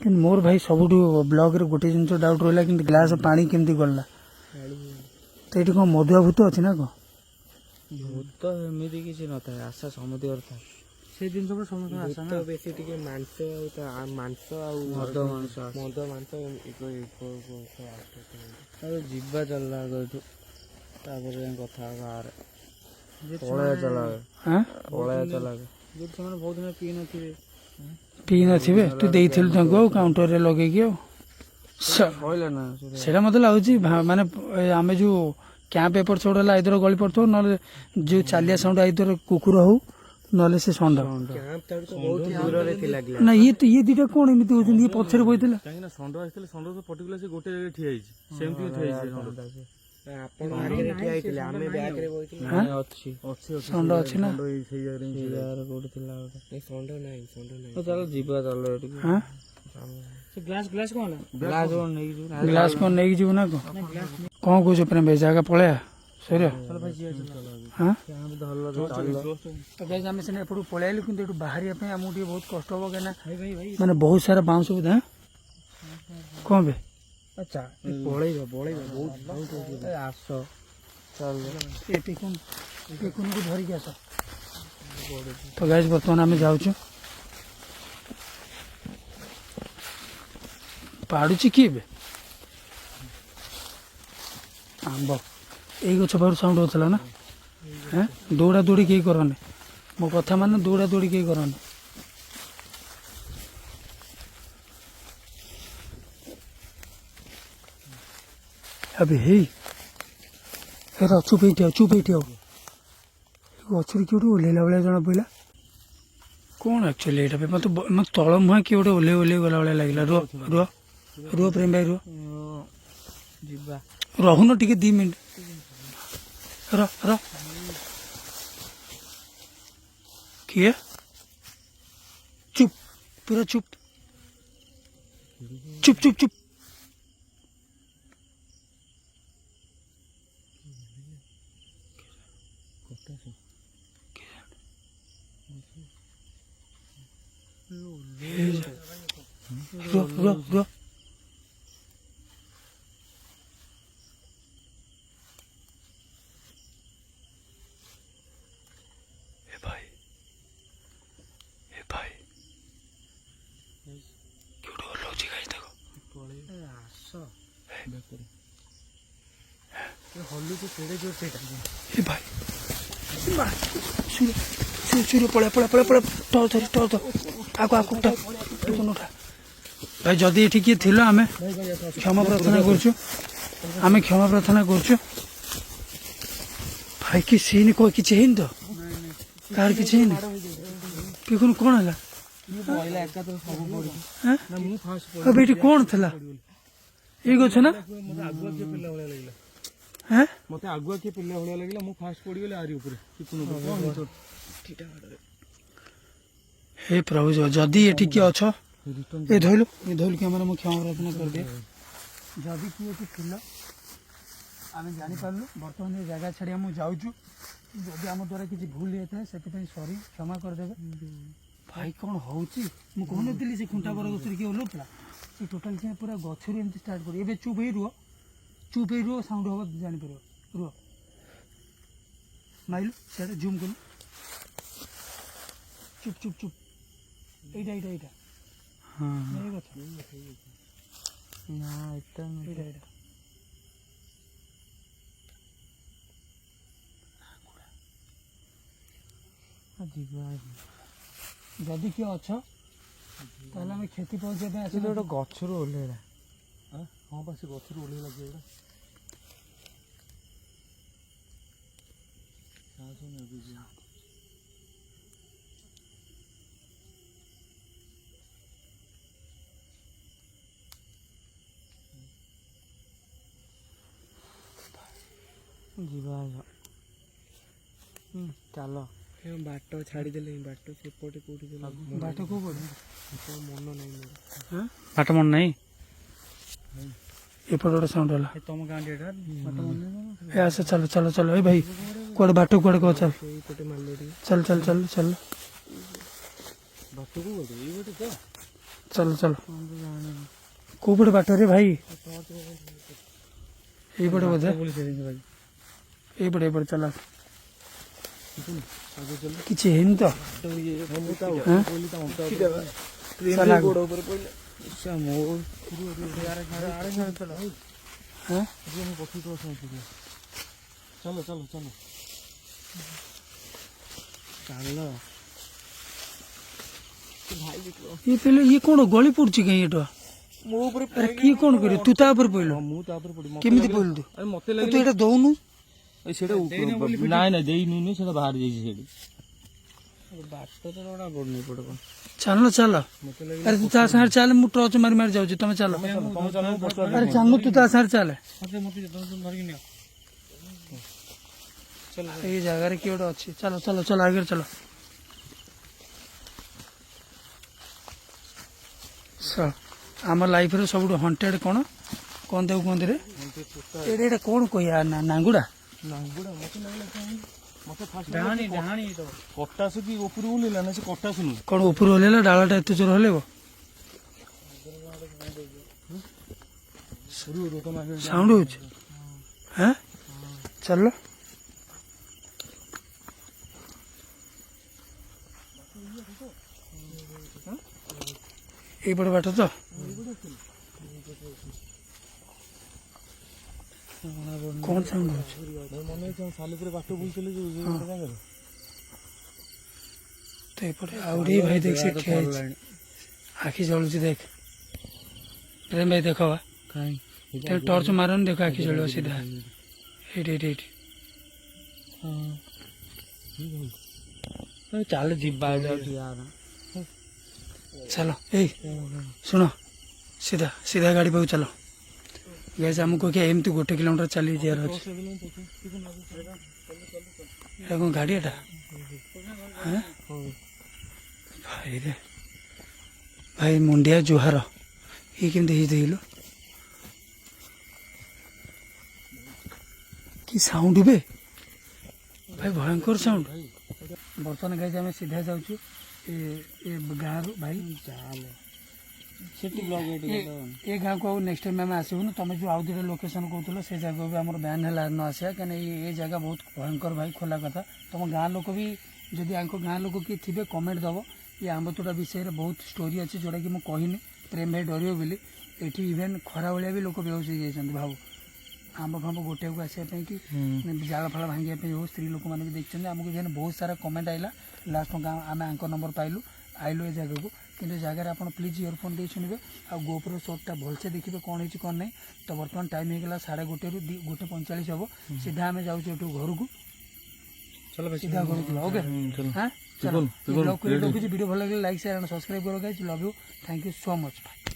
କିନ୍ତୁ ମୋର ଭାଇ ସବୁଠୁ ବ୍ଲଗରେ ଗୋଟେ ଜିନିଷ ଡାଉଟ୍ ରହିଲା କିନ୍ତୁ ଗ୍ଲାସ୍ ପାଣି କେମିତି ଗଲା ତ ଏଠି କ'ଣ ମଧୁଆ ଭୂତ ଅଛି ନା କ'ଣ? ଭୂତ ଏମିତି କିଛି ନଥାଏ ଆଶା ସମସ୍ତଙ୍କର ଥାଏ। ସେ ଜିନିଷ ଉପରେ ସମସ୍ତଙ୍କ ଆଶା ନା। ବେଶୀ ଟିକେ ମାଂସ ଆଉ ମାଂସ ଆଉ ମଦ ମାଂସ ମଦ ମାଂସ ଯିବା ଚାଲିଲା ଆଗ ଏଠୁ ତାପରେ ଯାଇ କଥା ବାହାରେ ପଳେଇବା ଚାଲା ପଳେଇବା ଚାଲା। ଯଦି ସେମାନେ ବହୁତ ଦିନ ପିଇ ନଥିବେ ତୁ ଦେଇଥିଲୁ ତାଙ୍କୁ ଆଉ କାଉଣ୍ଟରରେ ଲଗେଇକି ଆଉ କହିଲେ ନା ସେଇଟା ମୋତେ ଲାଗୁଛି ମାନେ ଆମେ ଯେଉଁ କ୍ୟାମ୍ପ ଏପଟ ସେପଟ ହେଲା ଆଇଦର ଗଳି ପଡ଼ିଥିବ ନହେଲେ ଯେଉଁ ଚାଲିଆ ସାଉଣ୍ଡ ଆଇଦର କୁକୁର ହଉ ନହେଲେ ସେ ଷଣ୍ଢ। ନା ଇଏ ଦିଟା କ'ଣ ଏମିତି ହଉଛନ୍ତି? ଇଏ ପଛରେ ବଇଥିଲା କାହିଁକି ନା ଷଣ୍ଢ ଆସିଥିଲେ ଷଣ୍ଢ ତ ପର୍ଟିକୁଲାର ସେ ଗୋଟେ ଜାଗାରେ ଠିଆ ହେଇଛି ସେମିତି ଠିଆ ହେଇଛି ଆପଣ ଆଗରେ ଠିଆ ହେଇଥିଲେ ଆମେ ବ୍ୟାକରେ ବଇଥିଲୁ। ଅଛି ଷଣ୍ଢ ଅଛି ନା ସେଇ ଜାଗାରେ କୋଉଠି ଥିଲା ଗୋଟେ ଷଣ୍ଢ ନାହିଁ ଚାଲ ଯିବା ଚାଲ ଏଠିକି। ହଁ ସେ ଗ୍ଲାସ୍ କ'ଣ ହେଲା? ଗ୍ଲାସ୍ କ'ଣ ନେଇକି ଯିବୁ ନା କ'ଣ କହୁଛ ପ୍ରେମ ଭାଇ? ଜାଗା ପଳେଇବା ସରିଆ ହଁ ତ ଗାଇଜ ଆମେ ସିନା ଏପଟକୁ ପଳେଇ ଆଇଲୁ କିନ୍ତୁ ଏଠୁ ବାହାରିବା ପାଇଁ ଆମକୁ ଟିକେ ବହୁତ କଷ୍ଟ ହବ କାହିଁକିନା ମାନେ ବହୁତ ସାରା ବାଉଁଶ ବୁଧା କ'ଣ ବେ ପଳେଇବା ବହୁତ ଆସ ଚାଲ ଏ ପିକୁନକୁ ଧରିକି ଆସ। ତ ଗାଇଜ ବର୍ତ୍ତମାନ ଆମେ ଯାଉଛୁ। ପାଡୁଛି କିଏ ଏବେ? ଆମ୍ବ ଏଇ ଗଛ ପାଖରୁ ସାଉଣ୍ଡ ହେଉଥିଲା ନା। ହଁ ଦୌଡ଼ା ଦୌଡ଼ି କେହି କରନି ମୋ କଥା ମାନେ ଦୌଡ଼ା ଦୌଡ଼ି କେହି କରନି। ଏବେ ହେଇ ଏରା ଚୁପ୍ ହେଇଠି ଆଉ ଗଛରେ କିଏ ଗୋଟେ ଓହ୍ଲେଇଲା ଭଳିଆ ଜଣା ପଡ଼ିଲା। କ'ଣ ଆକ୍ଚୁଆଲି ଏଇଟା ମୋତେ ତଳ ମୁହାଁ କିଏ ଗୋଟେ ଓହ୍ଲେଇ ଗଲା ଭଳିଆ ଲାଗିଲା। ରୁହ ପ୍ରେମ ଭାଇ ରୁହ ଯିବା ରହୁନ ଟିକେ 2 ମିନିଟ୍ ର କିଏ ଚୁପ୍ ପୁରା ଚୁପ୍। ରୁହ ହଲୁଛି କେଡ଼େ ଜୋର ସେଇଟା ଏ ଭାଇ सूर्य पड़ा पड़ा पड़ा पड़ा टॉर्च धरी टॉर्च आको आको उठा उठा भाई जदि ये किए थिल आम क्षमा प्रार्थना करछु आम क्षमा प्रार्थना करछु भाई कि सीन कोई किछि हेन तो कार किछि हेन कि कोन कोन हला ପଇଲା ଏକା ତ ସବୁ ପଡିଛି हैं ନା ମୁଁ ଫାଷ୍ଟ अब बेटी कोन थला ए गछ ना ମତେ ଆଗୁଆ କିଏ ପିଲା ଭଳିଆ ଲାଗିଲା हैं ମତେ ଆଗୁଆ କିଏ ପିଲା ଭଳିଆ ଲାଗିଲା ମୁଁ ଫାଷ୍ଟ ପଡିଗଲି ଆରି ଉପରେ ଚିକୁନ हे प्रभु जदि ये किए अछ ए धइलु कैमरा मु क्षमा प्रार्थना कर दे जदि किए थिल आम जापारू बर्तमान ये जगह छाड़ी आम जाऊँ जदि आम द्वारा किसी भूल होता है से सरी क्षमा करदेवे भाई कौन होची मु कहनी से खुंटा बर गछ किए ओल्ला से टोटाल से पूरा गचर एमती स्टार्ट कर चुप ही रुह साउंड हम जापर रुह माइलु से जूम कलु चुप चुप चुप এইটা এইটা এইটা এই কথা না এটা এইটা এইটা যদি কিଏ ଅଛ ତାହେଲେ ଆମେ କ୍ଷତି ପହଞ୍ଚେଇବା ପାଇଁ ଆସିଲେ ଗୋଟେ ଗଛରୁ ଓହ୍ଲେଇଲା ହଁ ବା ସେ ଗଛରୁ ଓହ୍ଲେଇଲା କିଏ ଏଗୁଡ଼ା ଯିବା ଚାଲ ବାଟ ଛାଡ଼ିଦେଲେ ବାଟ ସେପଟେ କୋଉଠି ଦେଲା ବାଟ କୋଉ ପଟେ ମନ ନାହିଁ ମୋର ବାଟ ମନ ନାହିଁ ଏପଟେ ଗୋଟେ ସାଉଣ୍ଡ ହେଲା ତମ ଗାଁ ଏଇଟା ବାଟ ମନେ ଏ ଆସ ଚାଲ ଚାଲ ଚାଲ ଏ ଭାଇ କୁଆଡ଼େ ବାଟ କୁଆଡ଼େ କହ ଚାଲ ସେଇପଟେ ମାରିଲେ ଟିକେ चल चल चल चल ବାଟକୁ ଗୋଟେ ଏଇପଟେ ତ चल चल କୋଉ ପଟେ ବାଟ ରେ ଭାଇ ଏଇପଟେ ବୋଧେ ଏଇପଟେ ଚଲା କିଛି ହେଇନି ତ ଚାଲ ଆଗ। ହଁ? ଚାଲ ଚାଲ ଚାଲ ये पहले ये कौन गली पड़ची कहीं एटा ମୋ ଉପରେ अरे किए कौन करे तू ता ऊपर पइलो ମୁଁ ତାପରେ ପଡି केमिति पइलो तू ଆରେ ମତେ तू एटा दउनु ସେଇଟା ନାଇଁ ନାଇଁ ଦେଇନି ସେଇଟା ବାହାରି ଯାଇଛି ସେଇଠି ବାଟ ତ ଗୋଟା ପଡୁନି ପଡେ चल चल अरे तू ता सार चल मु टॉर्च मारी मारी जाउची तमे चल अरे चल तू ता सार चल ଧରିକି ନିଅ ये जगह रे किए अछि चलो चलो चलो आगे चलो आम लाइफ रे सब हंटेड कौन कौन देव कहते रे एटा कौन कह नांगुड़ा ଡାହାଣୀ ଡାହାଣୀ ତ କଟାସୁ କି ଉପରୁ ଓହ୍ଲେଇଲା ନା ସେ କଟାସୁ ନୁହେଁ कौन ऊपर ओल्ला डालाटा एत जोर हल साउंड हो चल এইপଟେ ବାଟ ତ କଣ ସାଉଣ୍ଡ ହଉଛି ମନେ ଅଛି ସାଲିପୁର ବାଟ ବୁଲଥିଲେ ଯୋଉ ଜାଗାରେ ତ ଏପଟେ ଆହୁରି ଭାଇ ଦେଖ ସେ ଠିଆ ହେଇଛି ଆଖି ଜଳୁଛି ଦେଖ ପ୍ରେମ ଭାଇ ଦେଖ ବା ଟର୍ଚ୍ଚ ମାରନି ଦେଖ ଆଖି ଜଳିବ ସିଧା ଏଇଠି ଏଇଠି ଏଇଠି ଚାଲ ଯିବା चलो ए सुनो सीधा सीधा गाड़ी पाऊ चलो गैस हमको क्या एमती गोटे किलोमीटर चली jaar ଅଛି এখন গাড়ি এটা হ্যাঁ ভাই রে ভাই মুন্ডিয়া জୁହାର ଇ କେମିତି ହେଇଥିଲୁ କି ସାଉଣ୍ଡ ବେ ଭାଇ ଭୟଙ୍କର ସାଉଣ୍ଡ ବର୍ତ୍ତମାନ ଗାଇজ ଆମେ ସିଧା ଯାଉଛୁ ए गाँ भाई ए गाँ को नेक्स्ट टाइम आम आसबुन तुम जो आउ दुटा लोकेशन कहूल से जगह भी आम बैन है न आसा कहीं ये जगह बहुत भयंकर भाई खोला कथा तुम गाँ लोक भी जदि गाँ लोक किए थे कमेंट दब ये आंबतोटा विषय में बहुत स्टोरी अच्छे जोटा कि मुझे कहनी प्रेम भाई डर बोली ଏଠି ଇଭେନ୍ ଖରା ଭଳିଆ ବି ଲୋକ ବେହୋସ ହେଇଯାଇଛନ୍ତି ଭାବୁ ଆମ୍ବ ଫାମ୍ବ ଗୋଟେକୁ ଆସିବା ପାଇଁ କି ଜାଳ ଫାଳ ଭାଙ୍ଗିବା ପାଇଁ ହଉ ସ୍ତ୍ରୀ ଲୋକମାନେ ବି ଦେଖିଛନ୍ତି ଆମକୁ ଇଭେନ୍ ବହୁତ ସାରା କମେଣ୍ଟ ଆଇଲା ଲାଷ୍ଟ ଆମେ ଆଙ୍କ ନମ୍ବର ପାଇଲୁ ଆଇଲୁ ଏ ଜାଗାକୁ କିନ୍ତୁ ଏ ଜାଗାରେ ଆପଣ ପ୍ଲିଜ୍ ଇୟରଫୋନ୍ ଦେଇ ଶୁଣିବେ ଆଉ ଗୋପ୍ରୋ ସଟ୍ଟା ଭଲସେ ଦେଖିବେ କ'ଣ ହେଇଛି କ'ଣ ନାହିଁ ତ ବର୍ତ୍ତମାନ ଟାଇମ୍ ହେଇଗଲା 1:30ରୁ 1:45 ହେବ ସିଧା ଆମେ ଯାଉଛୁ ଏଠୁ ଘରକୁ ସିଧା ଘରକୁ ଓକେ ହଁ ଚलो ରଖୁଛି ଭିଡ଼ିଓ ଭଲ ଲାଗିଲେ ଲାଇକ୍ ସେୟାର ଆଣ୍ଡ ସବସ୍କ୍ରାଇब करो guys love you thank you so much भाई।